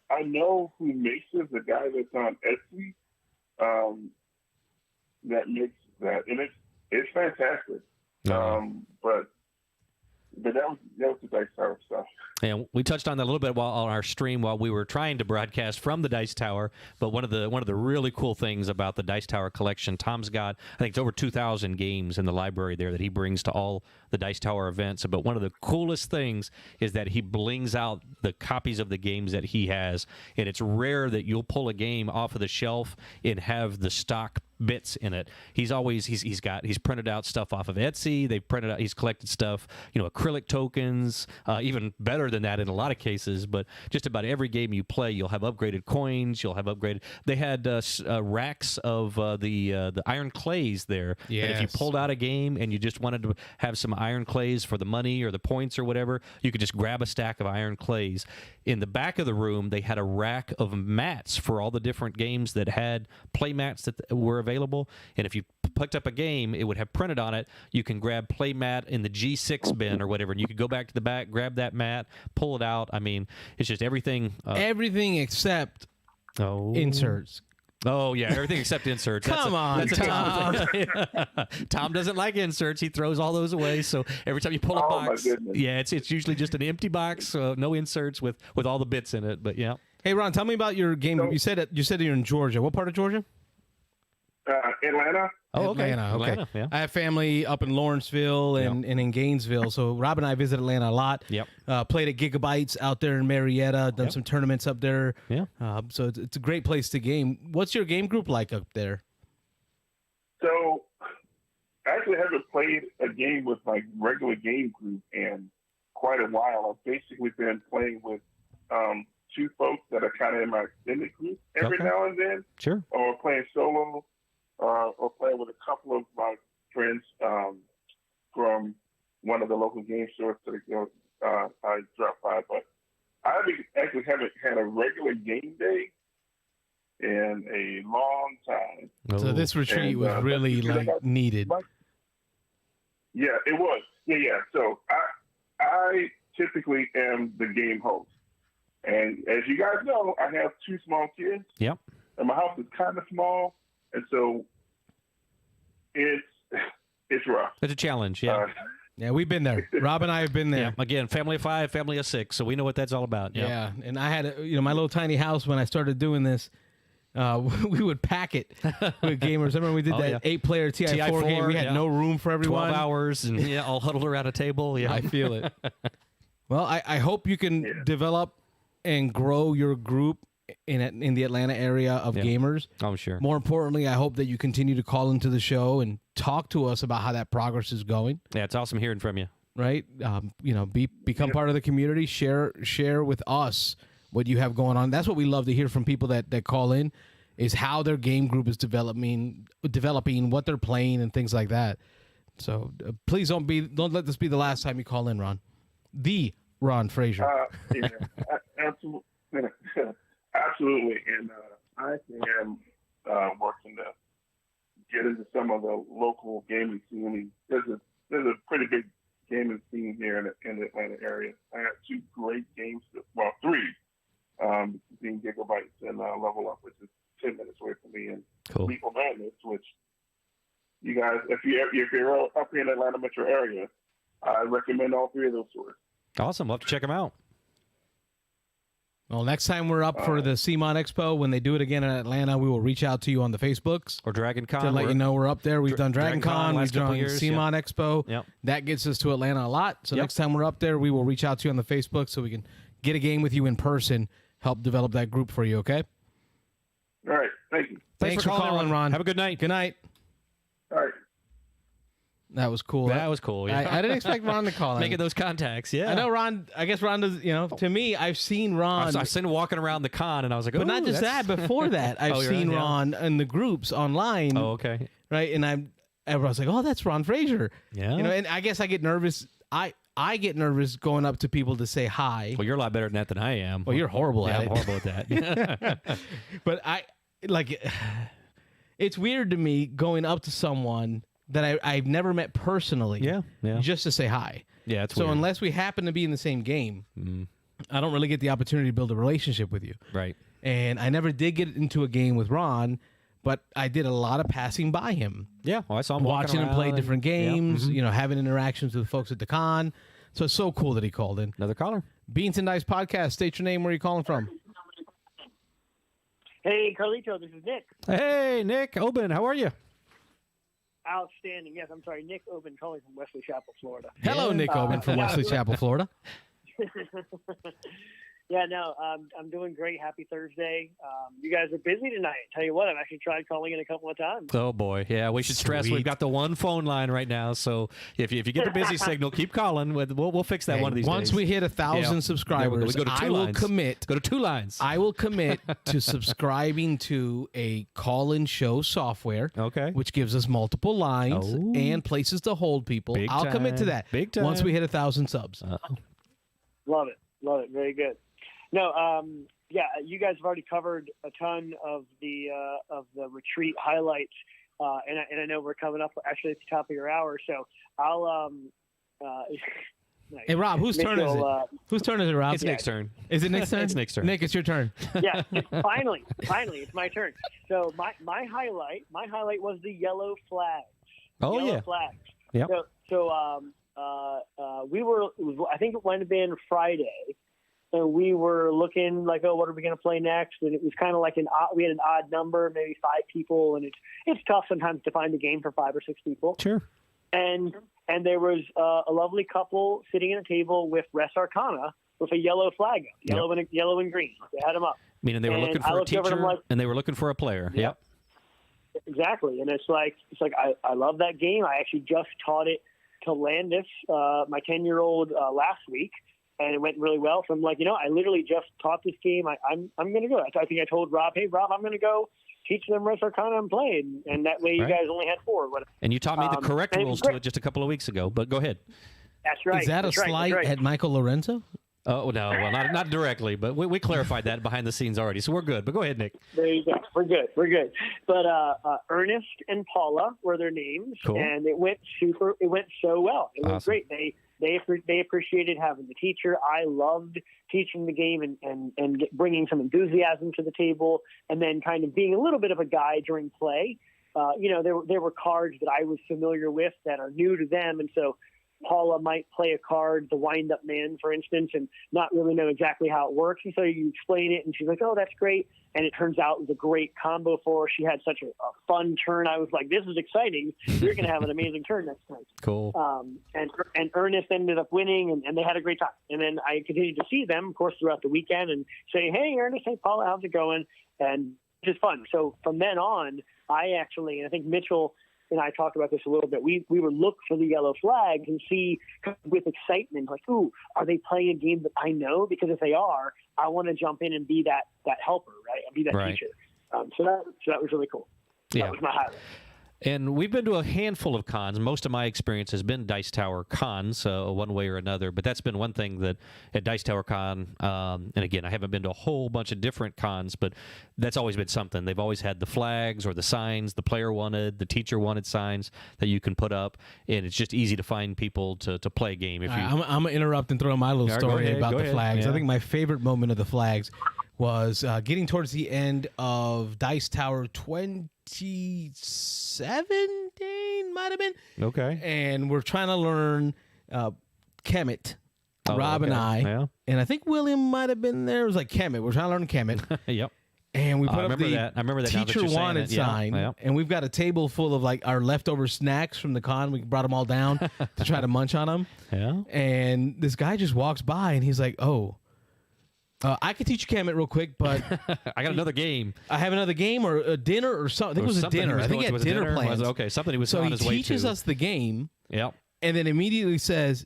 I know who makes it. The guy that's on Etsy. That makes that, and it's fantastic. But that was the Dice Tower stuff. And we touched on that a little bit on our stream while we were trying to broadcast from the Dice Tower. But one of the really cool things about the Dice Tower collection, Tom's got, I think it's over 2,000 games in the library there that he brings to all the Dice Tower events. But one of the coolest things is that he blings out the copies of the games that he has. And it's rare that you'll pull a game off of the shelf and have the stock bits in it. He's printed out stuff off of Etsy. He's collected stuff, acrylic tokens, even better than that in a lot of cases. But just about every game you play, you'll have upgraded coins. You'll have upgraded. They had racks of the iron clays there. Yes. And if you pulled out a game and you just wanted to have some iron clays for the money or the points or whatever, you could just grab a stack of iron clays. In the back of the room, they had a rack of mats for all the different games that had play mats that were available. And if you picked up a game, it would have printed on it. You can grab play mat in the G6 bin or whatever, and you could go back to the back, grab that mat, pull it out. I mean, it's just everything. Everything except inserts. Oh, yeah, everything except inserts. Come on, Tom. Tom doesn't like inserts. He throws all those away. So every time you pull a box, it's usually just an empty box, no inserts with all the bits in it. But yeah. Hey, Ron, tell me about your game. You said you're in Georgia. What part of Georgia? Atlanta. Oh, okay. Atlanta, yeah. I have family up in Lawrenceville and in Gainesville. So Rob and I visit Atlanta a lot. Yep. Played at Gigabytes out there in Marietta. Done some tournaments up there. Yeah. So it's a great place to game. What's your game group like up there? So, actually, actually haven't played a game with my regular game group in quite a while. I've basically been playing with two folks that are kind of in my extended group every now and then. Sure. Or playing solo, or playing with a couple of my friends from one of the local game stores that I dropped by. But I actually haven't had a regular game day in a long time. So this retreat was really needed. Yeah, it was. Yeah. So I typically am the game host. And as you guys know, I have two small kids. Yep. And my house is kind of small. And so it's rough. It's a challenge, yeah. Yeah, we've been there. Rob and I have been there. Yeah. Again, family of 5, family of 6, so we know what that's all about. Yeah, and I had my little tiny house when I started doing this. We would pack it with gamers. I remember we did that 8-player TI4 game. We had no room for everyone. 12 hours and all huddled around a table. Yeah, I feel it. Well, I hope you can develop and grow your group in the Atlanta area of gamers. I'm sure. More importantly, I hope that you continue to call into the show and talk to us about how that progress is going. Yeah, it's awesome hearing from you. Right? Become part of the community. Share with us what you have going on. That's what we love to hear from people that call in, is how their game group is developing, what they're playing, and things like that. So please don't let this be the last time you call in, Ron. The Ron Frazier. Absolutely. And I am working to get into some of the local gaming scene. I mean, there's a pretty big gaming scene here in the Atlanta area. I got 2 great games, 3. 15 Gigabytes and Level Up, which is 10 minutes away from me, and Lethal Madness, which you guys, if you're up here in the Atlanta metro area, I recommend all 3 of those stores. Awesome. We'll have to check them out. Well, next time we're up for the CMON Expo, when they do it again in Atlanta, we will reach out to you on the Facebooks. Or Dragon Con. To let you know we're up there. We've done Dragon Con, we've done CMON Expo. Yep. That gets us to Atlanta a lot. So next time we're up there, we will reach out to you on the Facebook so we can get a game with you in person, help develop that group for you, okay? All right. Thank you. Thanks for calling, Ron. Have a good night. Good night. All right. That was cool. That was cool. Yeah. I didn't expect Ron to call in. Making those contacts, yeah. I know Ron. I guess Ron does. To me, I've seen Ron. I've seen him walking around the con, and I was like, but not just that. Before that, I've seen Ron in the groups online. Oh, okay. Right, and everyone's like, "Oh, that's Ron Frazier." Yeah. And I guess I get nervous. I get nervous going up to people to say hi. Well, you're a lot better than that than I am. Well, you're horrible at it. I'm horrible at that. But it's weird to me going up to someone that I've never met personally, just to say hi. Yeah, it's so weird. unless we happen to be in the same game, I don't really get the opportunity to build a relationship with you. Right. And I never did get into a game with Ron, but I did a lot of passing by him. Yeah, well, I saw him watching him play different games, having interactions with folks at the con. So it's so cool that he called in. Another caller. Beans and Dice Podcast. State your name. Where are you calling from? Hey, Carlito, this is Nick. Hey, Nick Oben, how are you? Outstanding. Yes, I'm sorry, Nick Oben, calling from Wesley Chapel, Florida. Hello, Nick Oben from Wesley Chapel, Florida. Yeah, no, I'm doing great. Happy Thursday. You guys are busy tonight. Tell you what, I've actually tried calling in a couple of times. Oh, boy. Yeah, we should stress we've got the one phone line right now. So if you get the busy signal, keep calling. We'll fix that one of these days. Once we hit 1,000 subscribers, go to 2 will commit. Go to 2 lines. I will commit to subscribing to a call-in show software, which gives us multiple lines and places to hold people. I'll commit to that. Big time. Once we hit 1,000 subs. Love it. Love it. Very good. No, you guys have already covered a ton of the retreat highlights, and I know we're coming up actually at the top of your hour, so I'll. Hey Rob, whose turn is it? Whose turn is it, Rob? It's Nick's turn. Is it Nick's turn? It's Nick's turn. Nick, it's your turn. Yeah, finally, it's my turn. So my highlight was the yellow flags. Oh, yellow flags. Yeah. So we were. I think it might have been Friday. And we were looking like, what are we going to play next? And it was kind of like we had an odd number, maybe 5 people, and it's tough sometimes to find a game for 5 or 6 people. Sure. And there was a lovely couple sitting at a table with Res Arcana with a yellow flag, yellow and green. They had them up. Meaning they were looking for a teacher, and they were looking for a player. Yep. Exactly. And it's like I love that game. I actually just taught it to Landis, my 10-year-old, last week, and it went really well. So I'm like, I literally just taught this game. I'm going to go. I think I told Rob, hey, Rob, I'm going to go teach them Res Arcana and play. And that way you guys only had 4. And you taught me the correct rules to it just a couple of weeks ago, but go ahead. That's right. Is that a slight at Michael Lorenzo? Oh, no, well, not directly, but we clarified that behind the scenes already, so we're good. But go ahead, Nick. There you go. We're good. But Ernest and Paula were their names, cool. And it went so well. It was awesome. Great. They appreciated having the teacher. I loved teaching the game and bringing some enthusiasm to the table, and then kind of being a little bit of a guide during play. There were cards that I was familiar with that are new to them, and so Paula might play a card, the wind-up man, for instance, and not really know exactly how it works. And so you explain it, and she's like, oh, that's great. And it turns out it was a great combo for her. She had such a fun turn. I was like, this is exciting. You're going to have an amazing turn next time. Cool. And Ernest ended up winning, and they had a great time. And then I continued to see them, of course, throughout the weekend and say, hey, Ernest, hey, Paula, how's it going? And it's just fun. So from then on, I think Mitchell and I talked about this a little bit. We would look for the yellow flags and see with excitement, like, ooh, are they playing a game that I know? Because if they are, I want to jump in and be that helper, right? And be that teacher. So that was really cool. Yeah. That was my highlight. And we've been to a handful of cons. Most of my experience has been Dice Tower cons, one way or another. But that's been one thing that at Dice Tower Con, and again, I haven't been to a whole bunch of different cons, but that's always been something. They've always had the flags or the signs the player wanted, the teacher wanted signs that you can put up, and it's just easy to find people to play a game. I'm going to interrupt and throw my little story about the flags. Yeah. I think my favorite moment of the flags was getting towards the end of Dice Tower 2017, might have been. Okay. And we're trying to learn Kemet, Rob and I. Yeah. And I think William might have been there. It was like Kemet. We're trying to learn Kemet. Yep. And we put up I remember that now that teacher you're saying wanted it. Yeah, sign. yeah. And we've got a table full of like our leftover snacks from the con. We brought them all down to try to munch on them. Yeah. And this guy just walks by and he's like, oh, I could teach you Kemet real quick, but I got another game. I have another game or a dinner or something. I think it was a dinner. I think he had dinner plans. Okay, something he was so on he his way to. teaches us the game. Yep. And then immediately says,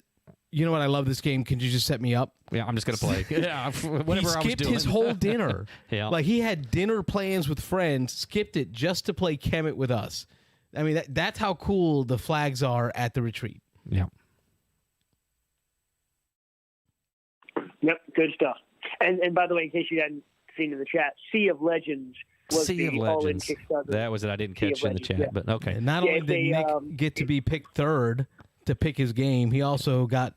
you know what? I love this game. Can you just set me up? Yeah, I'm just going to play. Yeah, whatever he I was skipped doing. his whole dinner. Yeah. Like he had dinner plans with friends, skipped it just to play Kemet with us. I mean, that's how cool the flags are at the retreat. Yeah. Yep, good stuff. And by the way, in case you hadn't seen in the chat, Sea of Legends was Sea of the all-in Legends. Kickstarter. That was it. I didn't catch in the chat, but okay. And not only did Nick get to be picked third to pick his game, he also got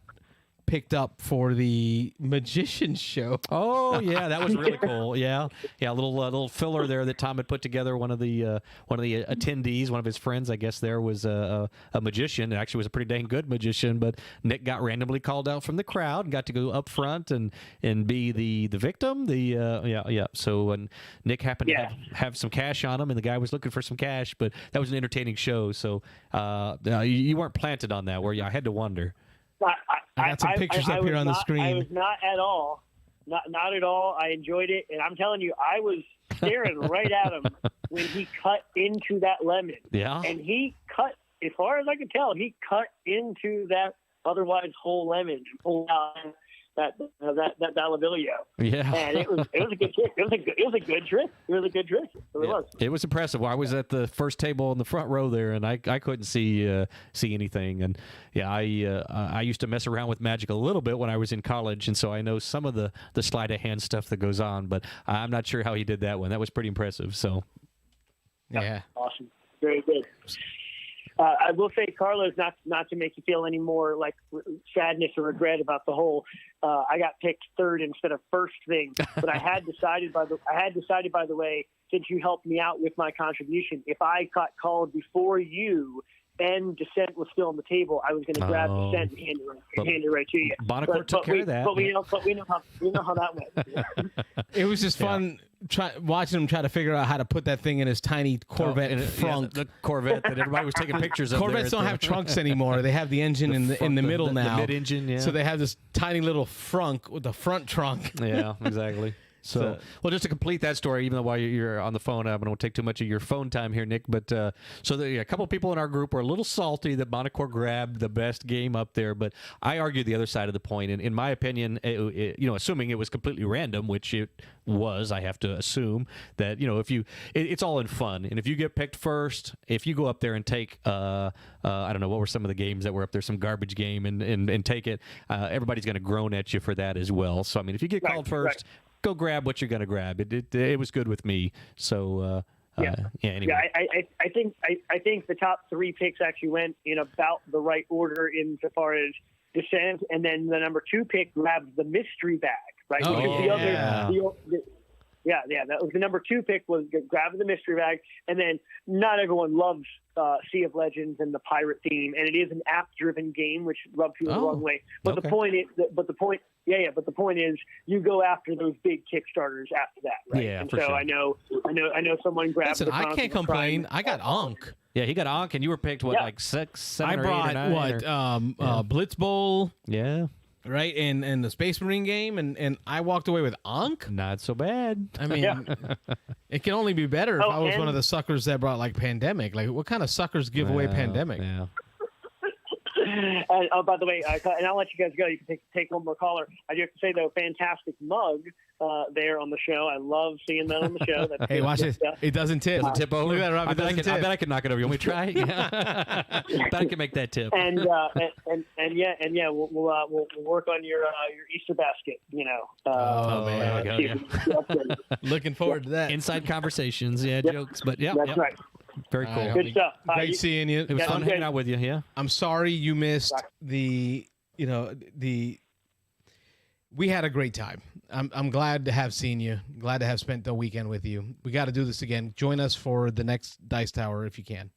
picked up for the magician show. Oh yeah, that was really cool. Yeah, a little filler there that Tom had put together. One of the attendees, one of his friends, I guess, there was a magician. It actually was a pretty dang good magician. But Nick got randomly called out from the crowd and got to go up front and be the victim. So and Nick happened to have some cash on him, and the guy was looking for some cash. But that was an entertaining show. So you weren't planted on that, were you? I had to wonder. I got some pictures up here on the screen. I was not at all. Not at all. I enjoyed it. And I'm telling you, I was staring right at him when he cut into that lemon. Yeah. And he cut, as far as I could tell, he cut into that otherwise whole lemon and pulled out that Ballabilio. Yeah. And it was a good trick. It was a good trick. It was a good trick. It was impressive. Well, I was at the first table in the front row there, and I couldn't see anything. And yeah, I used to mess around with magic a little bit when I was in college, and so I know some of the sleight of hand stuff that goes on. But I'm not sure how he did that one. That was pretty impressive. So yeah, awesome, very good. I will say, Carlos, not to make you feel any more like sadness or regret about the whole. I got picked third instead of first thing, but I had decided by the way, since you helped me out with my contribution, if I got called before you and Descent was still on the table, I was going to grab Descent and hand it right to you. Bonnecourt took care of that. But we know how that went. It was just fun watching him try to figure out how to put that thing in his tiny Corvette frunk. The Corvette that everybody was taking pictures of. Corvettes don't have trunks anymore. They have the engine in the middle now. The mid-engine, yeah. So they have this tiny little frunk with the front trunk. Yeah, exactly. So, well, just to complete that story, even though while you're on the phone, I don't take too much of your phone time here, Nick. But so a couple of people in our group were a little salty that Monocore grabbed the best game up there. But I argued the other side of the point. And in my opinion, assuming it was completely random, which it was, I have to assume that if it's all in fun. And if you get picked first, if you go up there and take I don't know what were some of the games that were up there, some garbage game, and take it, everybody's going to groan at you for that as well. So I mean, if you get called first. Go grab what you're going to grab. It was good with me. So anyway. I think the top 3 picks actually went in about the right order insofar as descent, and then the number 2 pick grabbed the mystery bag, right? Oh, That was the number 2 pick, was grabbing the mystery bag, and then not everyone loves Sea of Legends and the pirate theme, and it is an app-driven game, which rubs people the wrong way. But the point is, you go after those big Kickstarters after that, right? Yeah, and for so sure. I know someone grabbed. Listen, I can't complain. I got Ankh. Yeah, he got Ankh, and you were picked like 6, 7, I or 8 or 9? brought Blitz Bowl. Yeah. Right, and the Space Marine game, and I walked away with Ankh. Not so bad. I mean, it can only be better if I was one of the suckers that brought like Pandemic. Like, what kind of suckers give away Pandemic? Yeah. And by the way, and I'll let you guys go. You can take one more caller. I do have to say, though, fantastic mug there on the show. I love seeing that on the show. That's hey, watch this. It doesn't tip. Does it tip over? Look at that, Rob. I bet I can knock it over. You want me to try? I bet I can make that tip. And we'll work on your Easter basket. Oh man, looking forward to that. Inside conversations, jokes, but that's right. Very cool. Good stuff. Great seeing you. It was fun hanging out with you. Yeah. I'm sorry you missed we had a great time. I'm glad to have seen you. Glad to have spent the weekend with you. We got to do this again. Join us for the next Dice Tower if you can.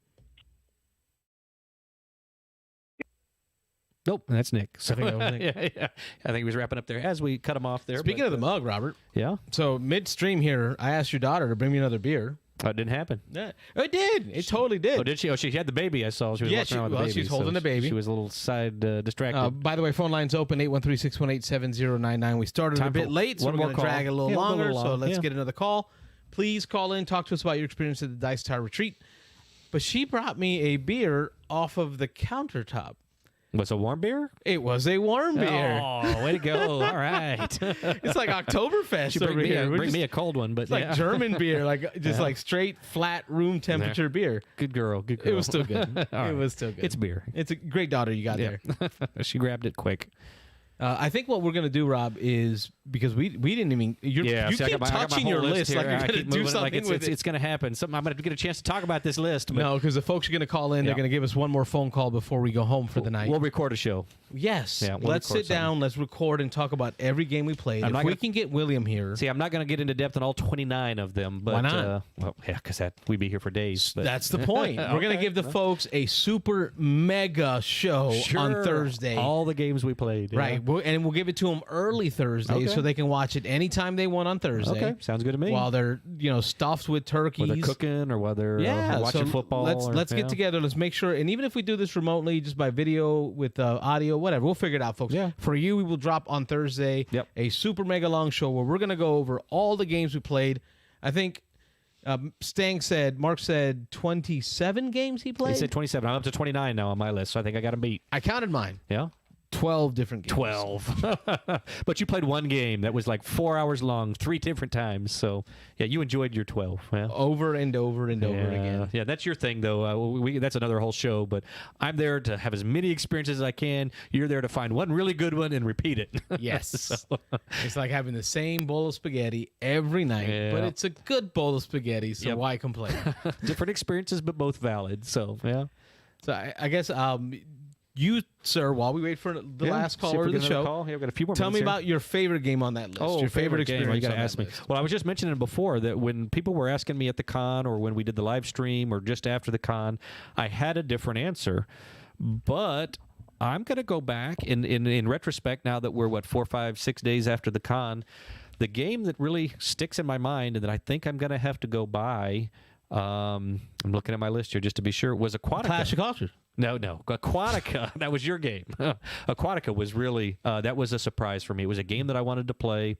Nope, that's Nick. So, I think that was Nick. yeah. I think he was wrapping up there as we cut him off there. Speaking of the mug, Robert. Yeah. So midstream here, I asked your daughter to bring me another beer. Oh, it didn't happen. Yeah, it did. It totally did. Oh, did she? Oh, she had the baby. I saw. She was walking around with the baby. She's holding the baby. She was a little side distracted. By the way, phone line's open, 813-618-7099. We started a bit late, so we're going to drag it a little longer. So let's get another call. Please call in. Talk to us about your experience at the Dice Tower Retreat. But she brought me a beer off of the countertop. Was it a warm beer? It was a warm beer. Oh, way to go. All right. It's like Oktoberfest over here. Bring me a cold one. But it's like German beer, like just like straight, flat, room temperature beer. Good girl. Good girl. It was still good. It was still good. It's beer. It's a great daughter you got there. She grabbed it quick. I think what we're going to do, Rob, is because we didn't even you keep touching your list like you're going to do something with it. It's going to happen. I'm going to get a chance to talk about this list. But no, because the folks are going to call in. They're going to give us one more phone call before we go home for the night. We'll record a show. Yes. Yeah, let's sit down. Let's record and talk about every game we played. If we can get William here. See, I'm not going to get into depth on all 29 of them. But, why not? Because we'd be here for days. But. That's the point. We're going to give the folks a super mega show on Thursday. All the games we played. Right. And we'll give it to them early Thursday so they can watch it anytime they want on Thursday. Okay, sounds good to me. While they're stuffed with turkeys, whether cooking or whether watching football. Let's get together. Let's make sure. And even if we do this remotely, just by video with audio, whatever, we'll figure it out, folks. Yeah. For you, we will drop on Thursday a super mega long show where we're going to go over all the games we played. I think Mark said 27 games he played. He said 27. I'm up to 29 now on my list, so I think I got him beat. I counted mine. Yeah. 12 different games. 12. But you played one game that was like 4 hours long, 3 different times. So, yeah, you enjoyed your 12. Yeah? Over and over and over again. Yeah, that's your thing, though. That's another whole show. But I'm there to have as many experiences as I can. You're there to find one really good one and repeat it. Yes. It's like having the same bowl of spaghetti every night. But it's a good bowl of spaghetti, so why complain? Different experiences, but both valid. So, yeah. So I guess... you, sir, while we wait for the last caller of the show, we've got a few more tell me here. about your favorite game on that list. Oh, your favorite game. experience. You got to ask me. Well, I was just mentioning before that when people were asking me at the con or when we did the live stream or just after the con, I had a different answer. But I'm going to go back in retrospect now that we're, 4, 5, 6 days after the con. The game that really sticks in my mind and that I think I'm going to have to go buy, I'm looking at my list here just to be sure, was Aquatica. Clash of Cultures. No. Aquatica, that was your game. Aquatica was really, that was a surprise for me. It was a game that I wanted to play.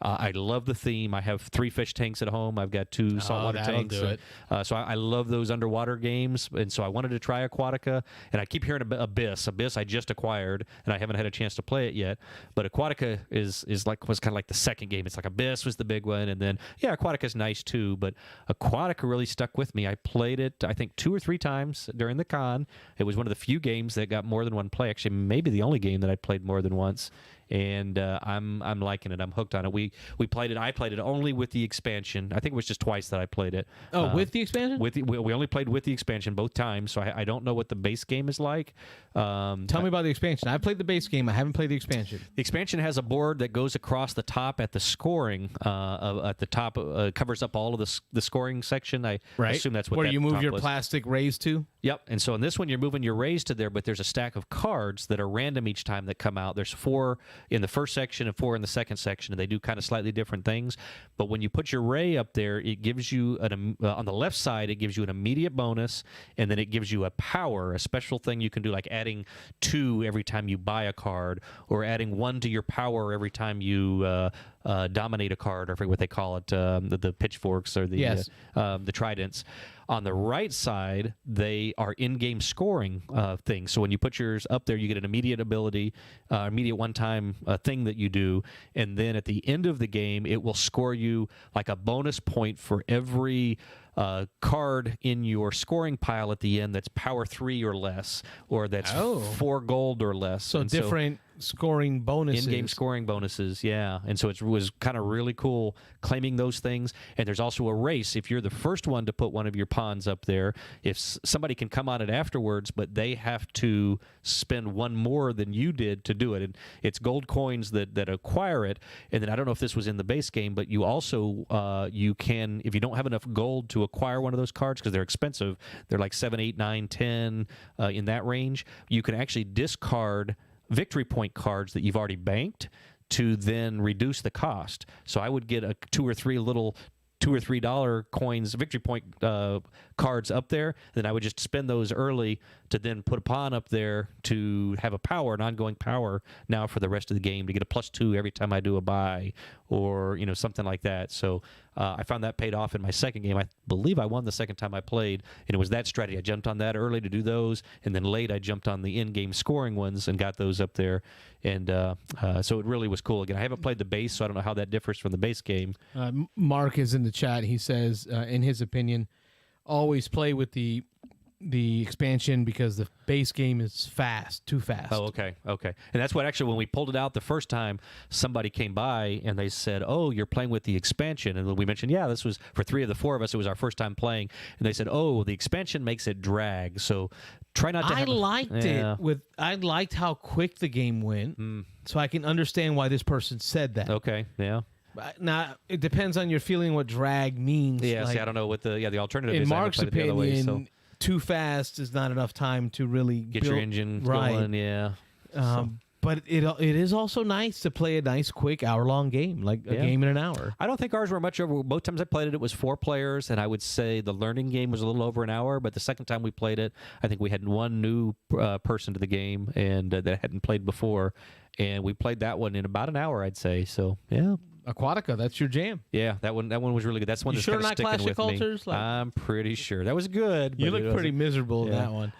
I love the theme. I have 3 fish tanks at home. I've got 2 saltwater that'll tanks. do it. So I love those underwater games, and so I wanted to try Aquatica. And I keep hearing about Abyss. Abyss I just acquired, and I haven't had a chance to play it yet. But Aquatica was kind of like the second game. It's like Abyss was the big one, and then Aquatica's nice too. But Aquatica really stuck with me. I played it I think 2 or 3 times during the con. It was one of the few games that got more than one play. Actually, maybe the only game that I played more than once. And I'm liking it. I'm hooked on it. We played it. I played it only with the expansion. I think it was just twice that I played it. Oh, with the expansion? We only played with the expansion both times, so I don't know what the base game is like. Tell me about the expansion. I played the base game. I haven't played the expansion. The expansion has a board that goes across the top at the scoring. At the top, covers up all of the scoring section. I assume that's what where that you move top your was. plastic rays to. Yep. And so in this one, you're moving your rays to there, but there's a stack of cards that are random each time that come out. There's 4 in the first section and 4 in the second section, and they do kind of slightly different things. But when you put your ray up there, it gives you on the left side, it gives you an immediate bonus, and then it gives you a power, a special thing you can do, like adding 2 every time you buy a card, or adding 1 to your power every time you dominate a card, or I forget what they call it, the pitchforks or the tridents. On the right side, they are in-game scoring things. So when you put yours up there, you get an immediate ability, immediate one-time thing that you do, and then at the end of the game, it will score you like a bonus point for every card in your scoring pile at the end that's power 3 or less, or that's 4 gold or less. So different scoring bonuses. In-game scoring bonuses, yeah. And so it was kind of really cool claiming those things. And there's also a race. If you're the first one to put one of your pawns up there, if somebody can come on it afterwards, but they have to spend 1 more than you did to do it. And it's gold coins that acquire it. And then I don't know if this was in the base game, but you also, you can, if you don't have enough gold to acquire one of those cards, because they're expensive, they're like 7, 8, 9, 10 in that range, you can actually discard victory point cards that you've already banked to then reduce the cost. So I would get a 2 or 3 little $2 or $3 coins, victory point cards up there. Then I would just spend those early to then put a pawn up there to have a power, an ongoing power now for the rest of the game, to get a +2 every time I do a buy, or something like that. So I found that paid off in my second game. I believe I won the second time I played, and it was that strategy. I jumped on that early to do those, and then late I jumped on the in-game scoring ones and got those up there. And so it really was cool. Again, I haven't played the base, so I don't know how that differs from the base game. Mark is in the chat. He says, in his opinion, always play with the expansion because the base game is too fast. Oh, okay. And that's what actually, when we pulled it out the first time, somebody came by and they said, "Oh, you're playing with the expansion." And we mentioned, yeah, this was for 3 of the 4 of us. It was our first time playing. And they said, "Oh, the expansion makes it drag. So try not to." I liked it. I liked how quick the game went. So I can understand why this person said that. Okay, yeah. Now, it depends on your feeling what drag means. Yeah, see, I don't know what the alternative is. In Mark's I haven't played it the other way, opinion, too fast is not enough time to really get your engine going. Yeah. But it is also nice to play a nice, quick, hour-long game, like a game in an hour. I don't think ours were much over. Both times I played it, it was 4 players, and I would say the learning game was a little over an hour. But the second time we played it, I think we had 1 new person to the game and that hadn't played before, and we played that one in about an hour, I'd say. So yeah. Aquatica, that's your jam. Yeah, that one was really good. That's one that's sure kind of not sticking Clash with of Cultures? me. I'm pretty sure that was good. You look pretty miserable in that one.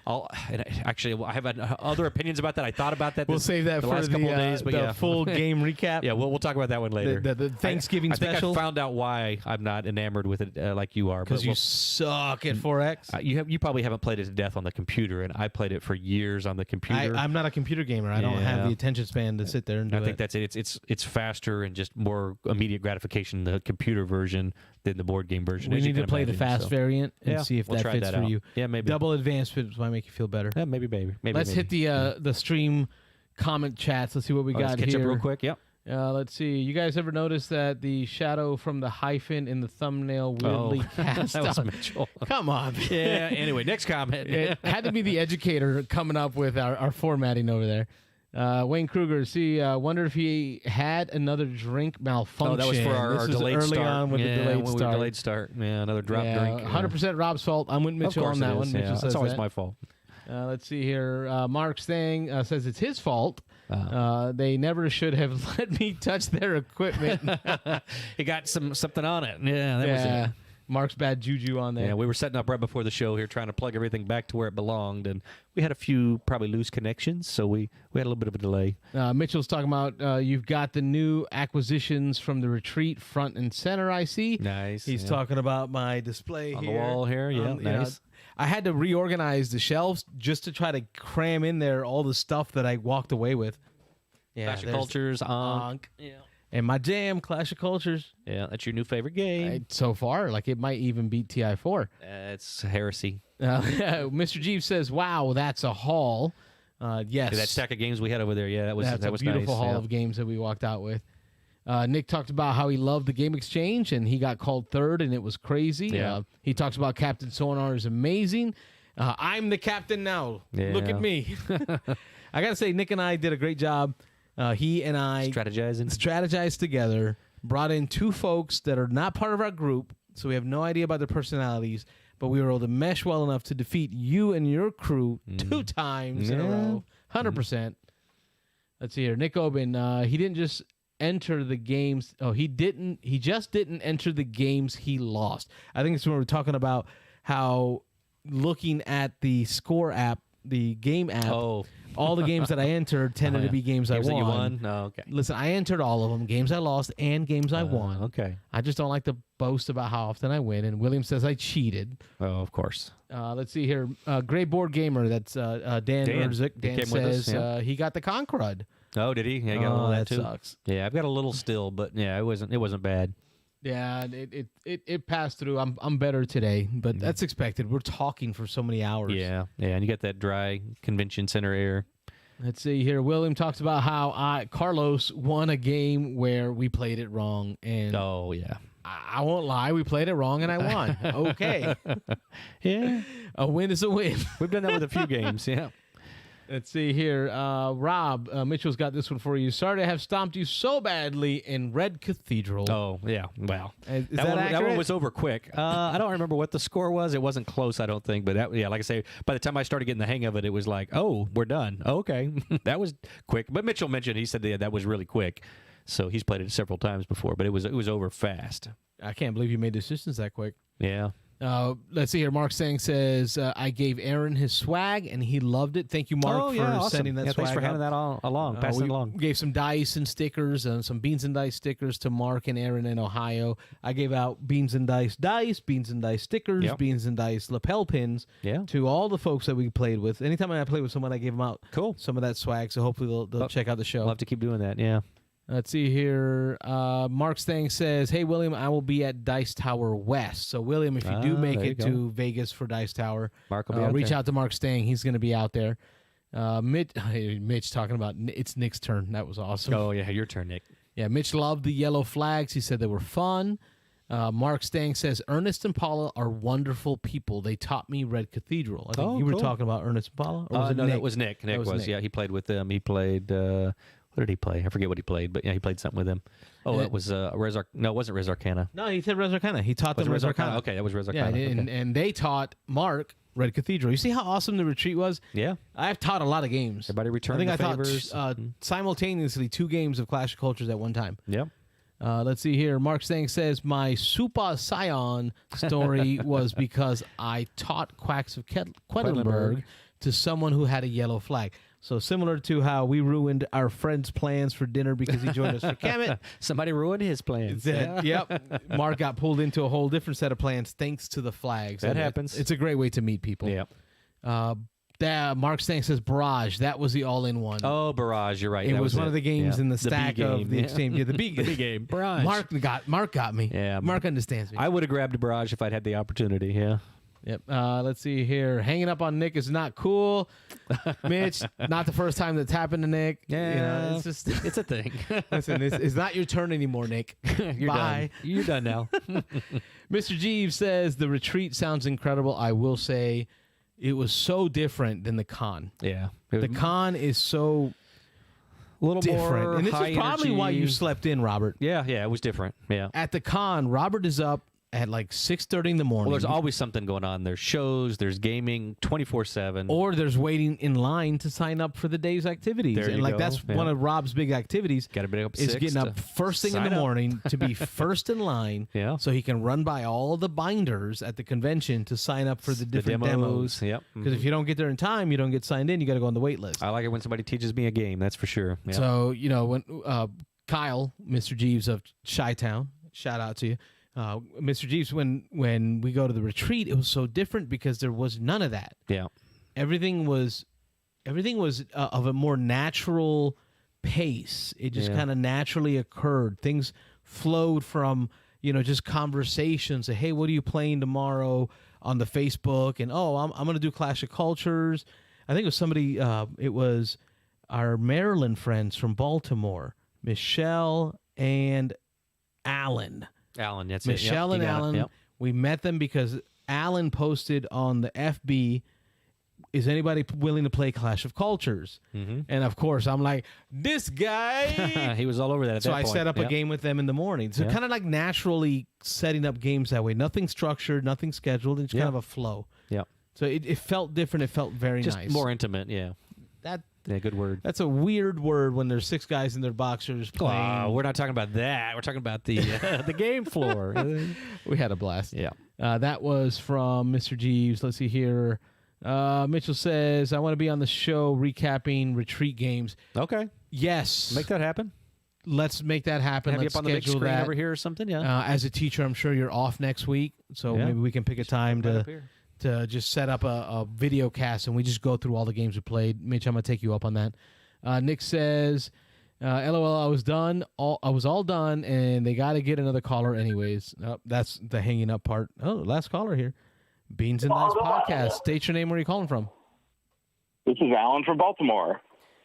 Actually, I have had other opinions about that. I thought about that. We'll save that the for last couple of days, but the full game recap. Yeah, we'll talk about that one later. The Thanksgiving special. I think I found out why I'm not enamored with it like you are. Because you suck at 4X. You probably haven't played it to death on the computer, and I played it for years on the computer. I'm not a computer gamer. I don't have the attention span to sit there and do it. I think that's it. It's faster and just more immediate gratification, the computer version, than the board game version. We need to play the fast variant and see if that fits for you. Yeah, maybe. Double advanced might make you feel better. Yeah, maybe. Let's hit the stream comment chats. Let's see what we got let's catch here. Up real quick. Yep. Let's see. You guys ever notice that the shadow from the hyphen in the thumbnail weirdly cast that was out? Mitchell. Come on. Yeah. Anyway, next comment. It had to be the educator coming up with our formatting over there. Wayne Kruger, wonder if he had another drink malfunction. Oh, that was for our delayed early start. on with the delayed start. Yeah, another drop drink. 100% Rob's fault. I'm with Mitchell on that one. Mitchell says it's always that. my fault. Let's see here. Mark Stang says it's his fault. They never should have let me touch their equipment. It got something on it. Yeah, that was it. Mark's bad juju on there. Yeah, we were setting up right before the show here, trying to plug everything back to where it belonged, and we had a few probably loose connections, so we had a little bit of a delay. Mitchell's talking about you've got the new acquisitions from the retreat front and center, I see. Nice. He's talking about my display on here. the wall here. Yeah, nice. I had to reorganize the shelves just to try to cram in there all the stuff that I walked away with. Yeah, Clash of Cultures, Ankh. Yeah. And my jam, Clash of Cultures. Yeah, that's your new favorite game. So far, like it might even beat TI4. It's heresy. Mr. Jeeves says, wow, that's a haul. Yes. Yeah, that stack of games we had over there, that was a beautiful nice. haul of games that we walked out with. Nick talked about how he loved the Game Exchange, and he got called third, and it was crazy. Yeah. He talks about Captain Sonar is amazing. I'm the captain now. Yeah. Look at me. I got to say, Nick and I did a great job. He and I strategized together, brought in two folks that are not part of our group, so we have no idea about their personalities, but we were able to mesh well enough to defeat you and your crew 2 times in a row, 100%. Let's see here. Nick Oben, he didn't just enter the games. Oh, he just didn't enter the games he lost. I think it's when we're talking about how looking at the score app, the game app, all the games that I entered tended to be games I won. That you won? No, okay. Listen, I entered all of them, games I lost and games I won. Okay. I just don't like to boast about how often I win, and William says I cheated. Oh, of course. Let's see here. Gray Board Gamer, that's Dan Urzik. Dan came with us, says he got the Conquerud. Oh, did he? Yeah, he got a little of that too. Sucks. Yeah, I've got a little still, but yeah, it wasn't bad. Yeah, it passed through. I'm better today, but that's expected. We're talking for so many hours. Yeah, and you get that dry convention center air. Let's see here. William talks about how Carlos won a game where we played it wrong, and I won't lie, we played it wrong and I won. Okay, yeah, a win is a win. We've done that with a few games. Yeah. Let's see here. Rob, Mitchell's got this one for you. Sorry to have stomped you so badly in Red Cathedral. Oh, yeah. Well, is that one was over quick. I don't remember what the score was. It wasn't close, I don't think. But, like I say, by the time I started getting the hang of it, it was like, oh, we're done. Okay. That was quick. But Mitchell mentioned, he said that was really quick. So he's played it several times before. But it was over fast. I can't believe you made decisions that quick. Yeah. Let's see here. Mark Stang says, I gave Aaron his swag, and he loved it. Thank you, Mark, for sending that swag. Thanks for handing that along, passing it along. Gave some dice and stickers, some Beans and Dice stickers to Mark and Aaron in Ohio. I gave out Beans and Dice Beans and Dice stickers, Beans and Dice lapel pins to all the folks that we played with. Anytime I played with someone, I gave them out some of that swag, so hopefully they'll check out the show. We'll have to keep doing that, yeah. Let's see here. Mark Stang says, hey, William, I will be at Dice Tower West. So, William, if you do make it to Vegas for Dice Tower, Mark will be out reach there. out to Mark Stang. He's going to be out there. Mitch talking about it's Nick's turn. That was awesome. Oh, yeah, your turn, Nick. Yeah, Mitch loved the yellow flags. He said they were fun. Mark Stang says, Ernest and Paula are wonderful people. They taught me Red Cathedral. I think you were talking about Ernest and Paula? Or was it no, Nick? that was Nick. Nick was, yeah. He played with them. He played... what did he play? I forget what he played, but yeah, he played something with him. Oh, it was Res Arcana. No, it wasn't Res Arcana. No, he said Res Arcana. He taught them Res Arcana. Okay, that was Res Arcana. Yeah, and they taught Mark Red Cathedral. You see how awesome the retreat was? Yeah. I've taught a lot of games. Everybody returned I think the I favors. taught simultaneously 2 games of Clash of Cultures at one time. Yep. Let's see here. Mark Stang says, my Supa Scion story was because I taught Quacks of Quedlinburg to someone who had a yellow flag. So similar to how we ruined our friend's plans for dinner because he joined us for Kemet. Somebody ruined his plans. Yep. Mark got pulled into a whole different set of plans thanks to the flags. That happens. It's a great way to meet people. Yep. Mark Stang says Barrage. That was the all-in one. Oh, Barrage. You're right. It was one of the games in the stack of the exchange. Yeah, the B game. The B game. Barrage. Mark got me. Yeah. Mark understands me. I would have grabbed a Barrage if I'd had the opportunity. Yeah. Yep. Let's see here. Hanging up on Nick is not cool. Mitch, not the first time that's happened to Nick. Yeah. It's just it's a thing. Listen, it's not your turn anymore, Nick. You're Bye. done. You're done now. Mr. Jeeves says the retreat sounds incredible. I will say it was so different than the con. Yeah. The con is so a little different. more And this high is probably energy. why you slept in, Robert. Yeah, it was different. Yeah. At the con, Robert is up at like 6:30 in the morning. Well, there's always something going on. There's shows, there's gaming 24/7. Or there's waiting in line to sign up for the day's activities. There and you like go. that's one of Rob's big activities. Got to be up is 6 getting up to first thing in the sign up. morning to be first in line. Yeah. So he can run by all the binders at the convention to sign up for the different demos. Yep. Because if you don't get there in time, you don't get signed in. You got to go on the wait list. I like it when somebody teaches me a game. That's for sure. Yep. So when Kyle, Mr. Jeeves of Chi-Town, shout out to you. Mr. Jeeves, when we go to the retreat, it was so different because there was none of that. Yeah. Everything was of a more natural pace. It just kind of naturally occurred. Things flowed from just conversations. Hey, what are you playing tomorrow on the Facebook? And I'm going to do Clash of Cultures. I think it was somebody. It was our Maryland friends from Baltimore, Michelle and Alan. Alan, that's Michelle it. Yep, and Alan, Yep. we met them because Alan posted on the FB, is anybody willing to play Clash of Cultures? Mm-hmm. And of course, I'm like, this guy. He was all over that at So that I point. set up a Yep. game with them in the morning. So kind of like naturally setting up games that way. Nothing structured, nothing scheduled. It's kind of a flow. Yep. So it felt different. It felt very Just nice. more intimate, yeah. Yeah, good word. That's a weird word when there's 6 guys in their boxers playing. We're not talking about that. We're talking about the the game floor. We had a blast. Yeah. That was from Mr. Jeeves. Let's see here. Mitchell says, I want to be on the show recapping retreat games. Okay. Yes. Make that happen. Let's make that happen. Have you Let's up on the big schedule screen that. over here or something? Yeah. As a teacher, I'm sure you're off next week. So Yeah. maybe we can pick a time Right to up here. just set up a video cast and we just go through all the games we played. Mitch, I'm going to take you up on that. Nick says, LOL, I was done. I was all done, and they got to get another caller anyways. That's the hanging up part. Oh, last caller here. Beans and Dice Podcast. State your name. Where are you calling from? This is Alan from Baltimore.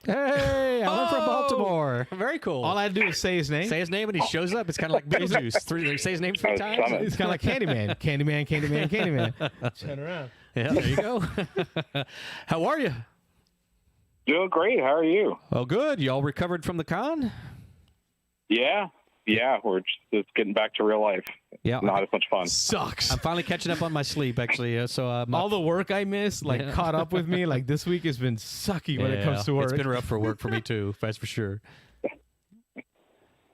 Hey, Alan from Baltimore. Very cool. All I had to do is say his name. Say his name and he shows up. It's kind of like Beetlejuice. Say his name 3 times. It's kind of like Candyman. Candyman, Candyman, Candyman. Turn around. Yeah, there you go. How are you? Doing great. How are you? Oh, good. You all recovered from the con? Yeah. We're just getting back to real life. Yeah. Not as much fun. Sucks. I'm finally catching up on my sleep, actually. All the work I missed, caught up with me. Like, this week has been sucky when it comes to work. It's been rough for work for me, too. That's for sure.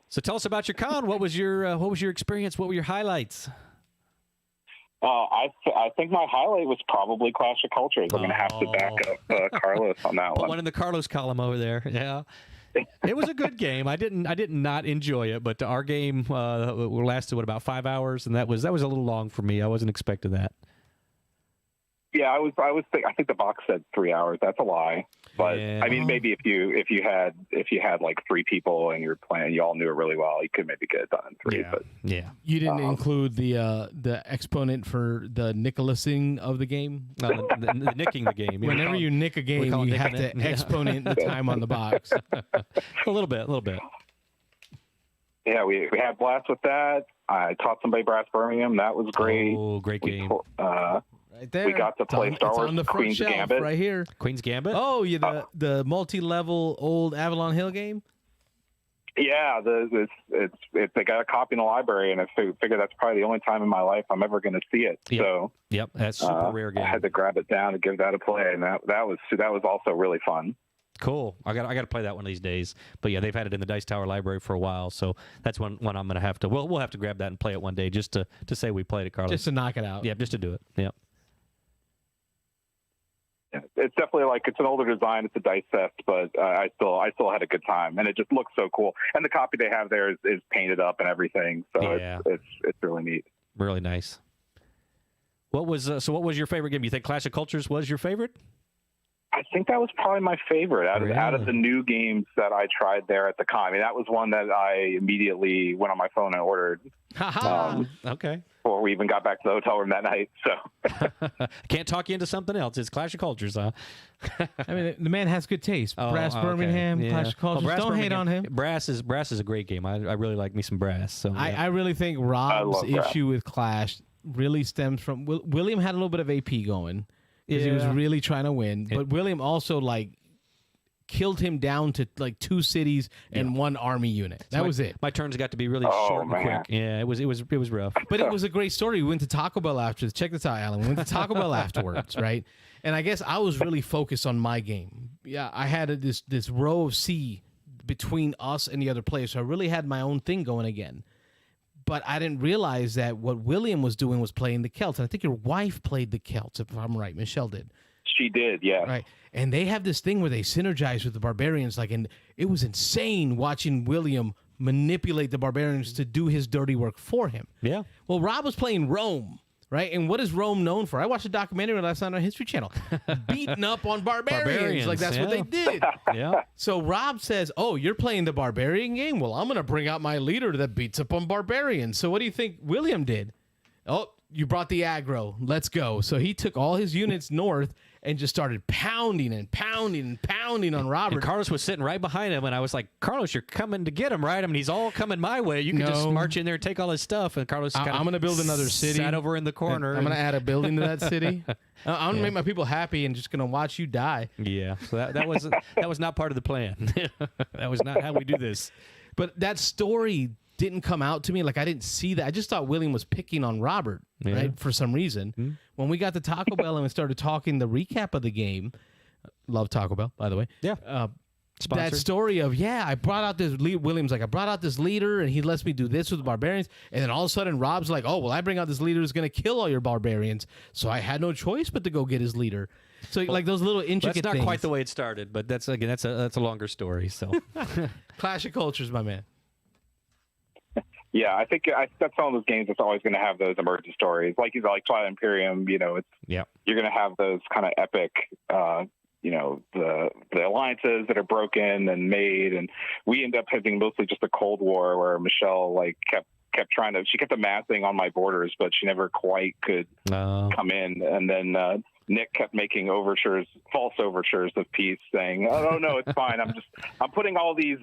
So tell us about your con. What was your experience? What were your highlights? I think my highlight was probably Clash of Cultures. I'm going to have to back up Carlos on that Put one. one in the Carlos column over there. Yeah. It was a good game. I did not enjoy it, but our game lasted about 5 hours, and that was a little long for me. I wasn't expecting that. Yeah, I think the box said 3 hours. That's a lie. But Yeah. I mean, maybe if you had like 3 people and you're playing, you all knew it really well, you could maybe get it done in 3. Yeah. But Yeah. You didn't include the exponent for the Nicholasing of the game? The nicking the game. Whenever you nick a game, call it you have nicking to it. Yeah. exponent the time on the box. A little bit. yeah, we had a blast with that. I taught somebody Brass Birmingham. That was great. Oh, great game. Right there. We got to play Star it's Wars on the front Queen's shelf Gambit. right here. Queen's Gambit? Oh, the multi-level old Avalon Hill game? Yeah, they got a copy in the library, and I figured that's probably the only time in my life I'm ever going to see it. Yep. So, Yep, that's a super rare game. I had to grab it down and give that a play, and that was also really fun. Cool. I got to play that one of these days. But yeah, they've had it in the Dice Tower library for a while, so that's one I'm going to have to. We'll have to grab that and play it one day just to say we played it, Carlos. Just to knock it out. Yeah, just to do it. Yeah. Yeah, it's definitely it's an older design. It's a dice fest, but I still had a good time, and it just looks so cool. And the copy they have there is painted up and everything, so Yeah. it's really neat. Really nice. What was your favorite game? You think Clash of Cultures was your favorite? I think that was probably my favorite out of Really? the new games that I tried there at the con. I mean, that was one that I immediately went on my phone and ordered Okay. before we even got back to the hotel room that night. So Can't talk you into something else. It's Clash of Cultures, huh? I mean, the man has good taste. Brass okay. Birmingham, Yeah. Clash of Cultures. Brass Don't hate Birmingham. on him. Brass is a great game. I really like me some Brass. So yeah. I really think Rob's love Brass. issue with Clash really stems from William had a little bit of AP going because he was Yeah. really trying to win. But William also killed him down to like 2 cities and 1 army unit. That was it. My turns got to be really short and quick. Yeah, it was rough. But it was a great story. We went to Taco Bell after. Check this out, Alan. We went to Taco Bell afterwards, right? And I guess I was really focused on my game. Yeah, I had this row of C between us and the other players, so I really had my own thing going again. But I didn't realize that what William was doing was playing the Celts. And I think your wife played the Celts, if I'm right. Michelle did. She did, yeah. Right. And they have this thing where they synergize with the barbarians. And it was insane watching William manipulate the barbarians to do his dirty work for him. Yeah. Well, Rob was playing Rome. Right, and what is Rome known for? I watched a documentary last night on History Channel, beating up on barbarians. Like that's what they did. Yeah. So Rob says, "Oh, you're playing the barbarian game. Well, I'm going to bring out my leader that beats up on barbarians." So what do you think William did? Oh, you brought the aggro. Let's go. So he took all his units north and just started pounding and pounding and pounding on Robert. And Carlos was sitting right behind him, and I was like, Carlos, you're coming to get him, right? I mean, he's all coming my way. You can just march in there and take all his stuff. And Carlos I'm going to build another city. Sat over in the corner. I'm going to add a building to that city. I'm going to make my people happy and just going to watch you die. Yeah, so that was not part of the plan. That was not how we do this. But that story didn't come out to me. Like, I didn't see that. I just thought William was picking on Robert, right, for some reason. Mm-hmm. When we got to Taco Bell and we started talking the recap of the game, love Taco Bell, by the way. Yeah. That story of, I brought out this leader. William's like, I brought out this leader, and he lets me do this with the barbarians. And then all of a sudden, Rob's like, oh, well, I bring out this leader who's going to kill all your barbarians. So I had no choice but to go get his leader. So, like, those little intricate things. That's not things. quite the way it started, but that's a longer story. So, Clash of Cultures, my man. Yeah, I think that's one of those games that's always going to have those emergent stories. Like Twilight Imperium, you're going to have those kind of epic, the alliances that are broken and made. And we end up having mostly just a Cold War where Michelle kept trying to, she kept amassing on my borders, but she never quite could come in. And then Nick kept making false overtures of peace, saying, "Oh no, it's fine. I'm putting all these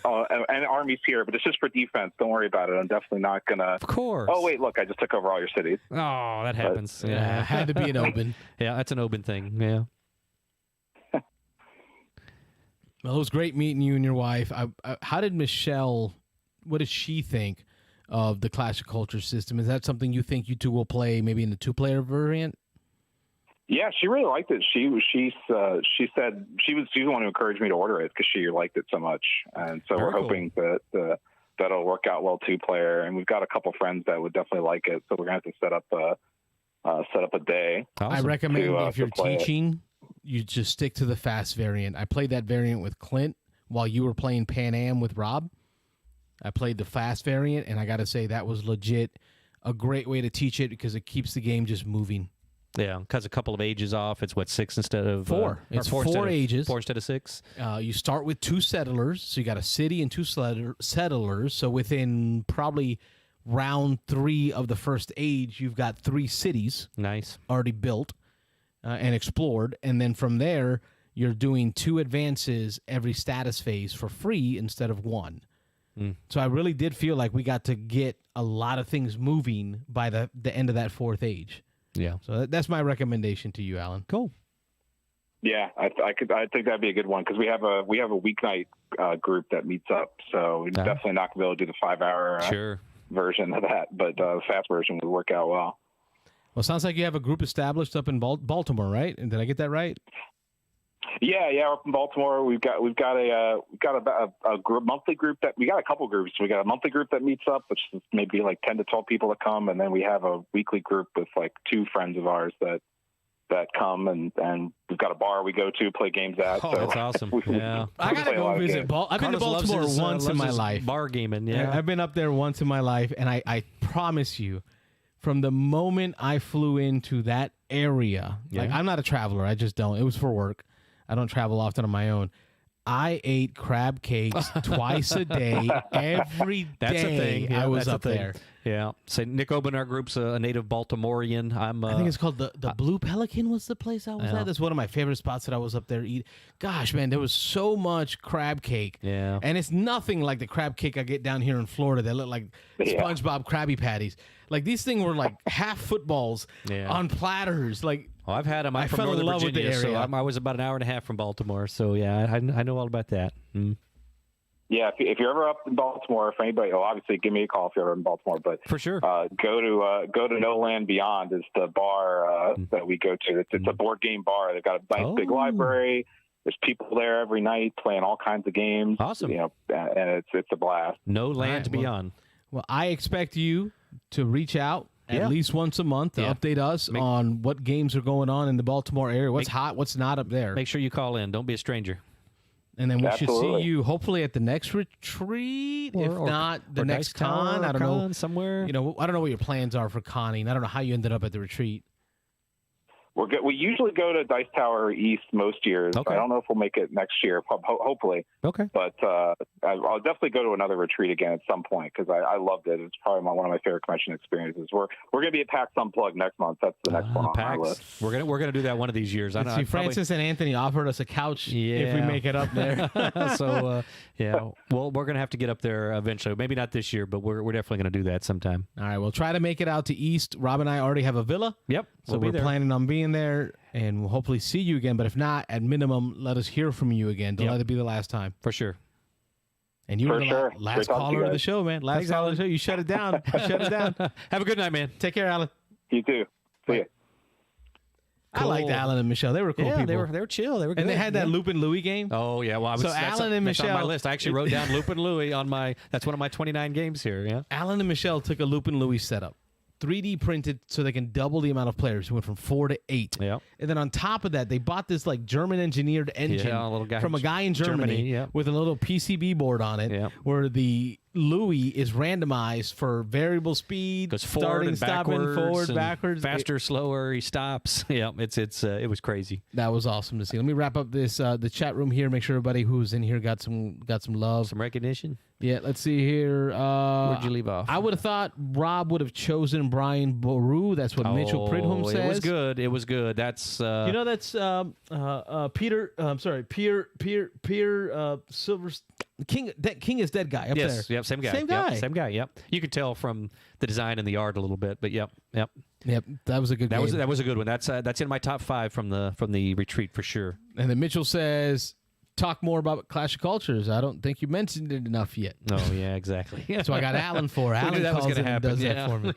armies here, but it's just for defense. Don't worry about it. I'm definitely not gonna." Of course. Oh wait, look, I just took over all your cities. Oh, that happens. Yeah, had to be an Oben. Yeah, that's an Oben thing. Yeah. Well, it was great meeting you and your wife. How did Michelle? What does she think of the Clash of Cultures system? Is that something you think you two will play maybe in the 2-player variant? Yeah, she really liked it. She said she's the one who encouraged me to order it because she liked it so much, and so we're hoping that that'll work out well 2-player. And we've got a couple friends that would definitely like it, so we're gonna have to set up a day. Awesome. I recommend if you're teaching, you just stick to the fast variant. I played that variant with Clint while you were playing Pan Am with Rob. I played the fast variant, and I got to say that was legit a great way to teach it because it keeps the game just moving. Yeah, because a couple of ages off. It's 6 instead of 4. It's 4 ages. 4 instead of 6. You start with 2 settlers, so you got a city and 2 settlers. So within probably round 3 of the first age, you've got 3 cities. Nice, already built and explored, and then from there you're doing 2 advances every status phase for free instead of 1. So I really did feel like we got to get a lot of things moving by the end of that 4th age. Yeah. So that's my recommendation to you, Alan. Cool. Yeah, I think that'd be a good one because we have a weeknight group that meets up, so we're definitely not gonna be able to do the 5-hour version of that, but the fast version would work out well. Well, sounds like you have a group established up in Baltimore, right? Did I get that right? Yeah, up in Baltimore, we've got a group, monthly group that we got a couple groups. We got a monthly group that meets up, which is maybe like 10 to 12 people that come, and then we have a weekly group with like 2 friends of ours that come, and we've got a bar we go to play games at. Oh, so that's awesome. Yeah, I gotta go visit. I've been to Baltimore once in my life. Bar gaming. Yeah, I've been up there once in my life, and I promise you, from the moment I flew into that area, like I'm not a traveler. I just don't. It was for work. I don't travel often on my own. I ate crab cakes twice a day, every day. That's a thing. Yeah, I was up there. Yeah. So Nick Oben, our group's a native Baltimorean. I think it's called the Blue Pelican was the place I was at. That's one of my favorite spots that I was up there eating. Gosh, man, there was so much crab cake. Yeah. And it's nothing like the crab cake I get down here in Florida that look like SpongeBob Krabby Patties. Like these things were like half footballs on platters. Like Oh, I've had them. I'm I from fell in Northern love with the Virginia, so area. I was about an hour and a half from Baltimore. So, yeah, I know all about that. Mm. Yeah, if you're ever up in Baltimore, if anybody, obviously give me a call if you're ever in Baltimore. But For sure. go to No Land Beyond is the bar that we go to. It's a board game bar. They've got a nice big library. There's people there every night playing all kinds of games. Awesome. You know, and it's a blast. No Land All right, Beyond. Well, I expect you to reach out at least once a month to update us on what games are going on in the Baltimore area, what's hot, what's not up there. Make sure you call in. Don't be a stranger. And then we Absolutely. should see you hopefully at the next retreat, if not the next Dice Tower con. I don't know. Somewhere. You know, I don't know what your plans are for conning. I don't know how you ended up at the retreat. We usually go to Dice Tower East most years. Okay. I don't know if we'll make it next year, hopefully. Okay. But I'll definitely go to another retreat again at some point because I loved it. It's probably one of my favorite convention experiences. We're going to be at PAX Unplugged next month. That's the next one on my list. We're gonna do that one of these years. Let's see, Francis and Anthony offered us a couch if we Yeah. make it up there. So well, we're gonna have to get up there eventually. Maybe not this year, but we're definitely gonna do that sometime. All right, we'll try to make it out to East. Rob and I already have a villa. Yep. So we'll be we're there. planning on being there, and we'll hopefully see you again. But if not, at minimum, let us hear from you again. Don't Yep. let it be the last time. For sure. And you For were the sure. last Great talking to caller you of the guys. show, man. Last Thanks, caller Alan. of the show. You shut it down. You shut it down. Have a good night, man. Take care, Alan. You too. See ya. I liked Cool. Alan and Michelle. They were cool Yeah, people. they were chill. They were good. And they had that yeah. Lupin Louie game. Oh yeah, well, So that's Alan and that's on my Michelle- list. I actually wrote down Lupin Louie on my. That's one of my 29 games here. Yeah. Alan and Michelle took a Lupin Louie setup, 3D printed so they can double the amount of players. We went from 4 to 8. Yeah. And then on top of that, they bought this like German engineered engine Yeah, a little guy from a guy in Germany, yeah. with a little PCB board on it, Yeah. where the Louis is randomized for variable speed, Goes forward starting, and stopping, backwards, forward, and backwards. faster, slower. He stops. Yeah, it was crazy. That was awesome to see. Let me wrap up this the chat room here. Make sure everybody who's in here got some love. Some recognition. Yeah, let's see here. Where'd you leave off? I would have thought Rob would have chosen Brian Boru. That's what Mitchell Pridham says. It was good. It was good. That's You know, that's Peter. I'm sorry, Pierre Silver King. King is dead guy up yes, there. yep, same guy. Same guy. Yep, same guy. Yep. You could tell from the design and the art a little bit, but yep. Yep, that was a good. That game. was a good one. That's in my top 5 from the retreat for sure. And then Mitchell says, "Talk more about Clash of Cultures. I don't think you mentioned it enough yet." Oh yeah, exactly. So I got Alan for. We Alan knew that was calls gonna it and happen. does that Yeah. for me.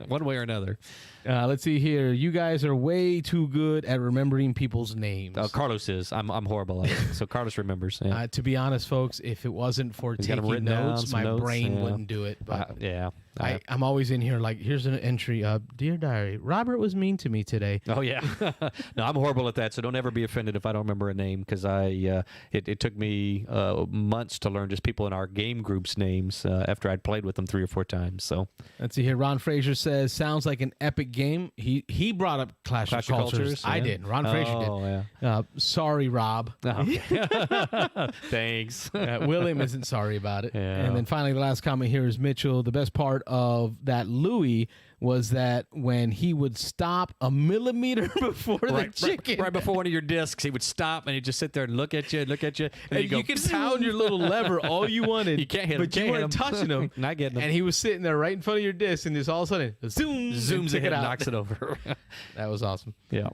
One way or another. Let's see here. You guys are way too good at remembering people's names. Carlos is. I'm horrible at it. So Carlos remembers. Yeah. To be honest, folks, if it wasn't for He's got 'em taking written down, notes, some my notes, brain yeah. wouldn't do it. But Yeah. I'm always in here like, here's an entry. Dear Diary, Robert was mean to me today. Oh yeah, no, I'm horrible at that. So don't ever be offended if I don't remember a name because it took me months to learn just people in our game group's names after I'd played with them 3 or 4 times. So Let's see here. Ron Frazier says, sounds like an epic game. He brought up Clash of Cultures. I yeah. didn't. Ron Frazier did. Oh yeah. Sorry, Rob. Thanks. William isn't sorry about it. Yeah. And then finally, the last comment here is Mitchell. The best part of that Louis was that when he would stop a millimeter before the chicken. Right before one of your discs, he would stop and he'd just sit there and look at you, And go, you can pound your little lever all you wanted. You can't hit him. But you weren't touching him. Not getting him. And he was sitting there right in front of your disc, and just all of a sudden, zoom, zooms took ahead it and out. knocks it over. That was awesome. Yeah.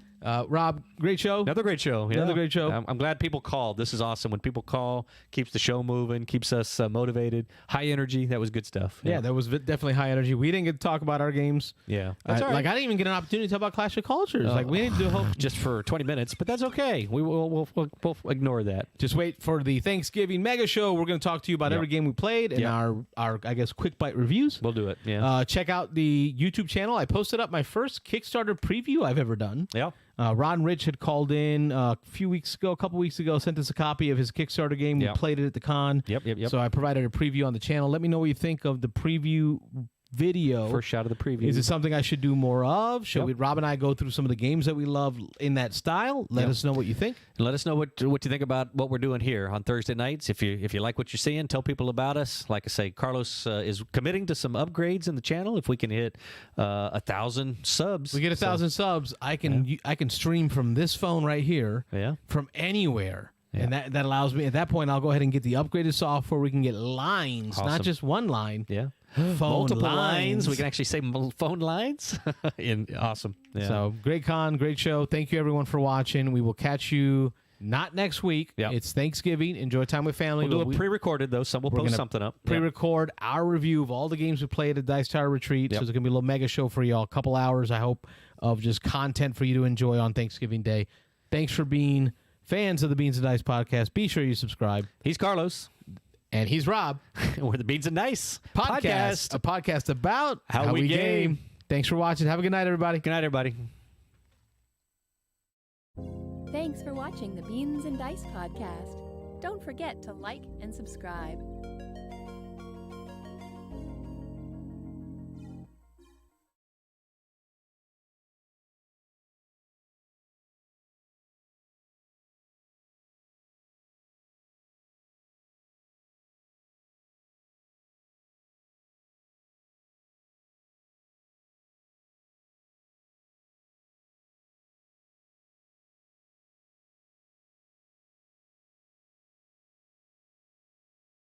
Rob, great show. Another great show. Yeah. Another great show. I'm glad people called. This is awesome. When people call, keeps the show moving, keeps us motivated. High energy. That was good stuff. Yeah, that was definitely high energy. We didn't get to talk about our games. Yeah. That's all right. Like, I didn't even get an opportunity to talk about Clash of Cultures. Like, we didn't do a whole... just for 20 minutes, but that's okay. We'll ignore that. Just wait for the Thanksgiving mega show. We're going to talk to you about every game we played and our I guess, quick bite reviews. We'll do it. Yeah. Check out the YouTube channel. I posted up my first Kickstarter preview I've ever done. Yeah. Ron Rich had called in a couple weeks ago, sent us a copy of his Kickstarter game. We played it at the con. Yep. So I provided a preview on the channel. Let me know what you think of the preview video. First shot of the preview. Is it something I should do more of? Should Rob and I go through some of the games that we love in that style? Let us know what you think. And let us know what you think about what we're doing here on Thursday nights. If you like what you're seeing, tell people about us. Like I say, Carlos is committing to some upgrades in the channel. If we can hit 1,000 subs, We get 1,000 subs. I can stream from this phone right here. Yeah. From anywhere. And that allows me, at that point, I'll go ahead and get the upgraded software. We can get lines, not Awesome. just one line. Yeah. Phone Multiple lines. lines. We can actually say phone lines. Awesome. Yeah. So great con, great show. Thank you everyone for watching. We will catch you not next week. Yep. It's Thanksgiving. Enjoy time with family. We'll do a pre-recorded, though. We'll We're post gonna something up. Pre-record our review of all the games we played at Dice Tower Retreat. Yep. So it's going to be a little mega show for y'all. A couple hours, I hope, of just content for you to enjoy on Thanksgiving Day. Thanks for being fans of the Beans and Dice podcast. Be sure you subscribe. He's Carlos. And he's Rob. We're the Beans and Dice Podcast. A podcast about how we game. Thanks for watching. Have a good night, everybody. Good night, everybody. Thanks for watching the Beans and Dice podcast. Don't forget to like and subscribe.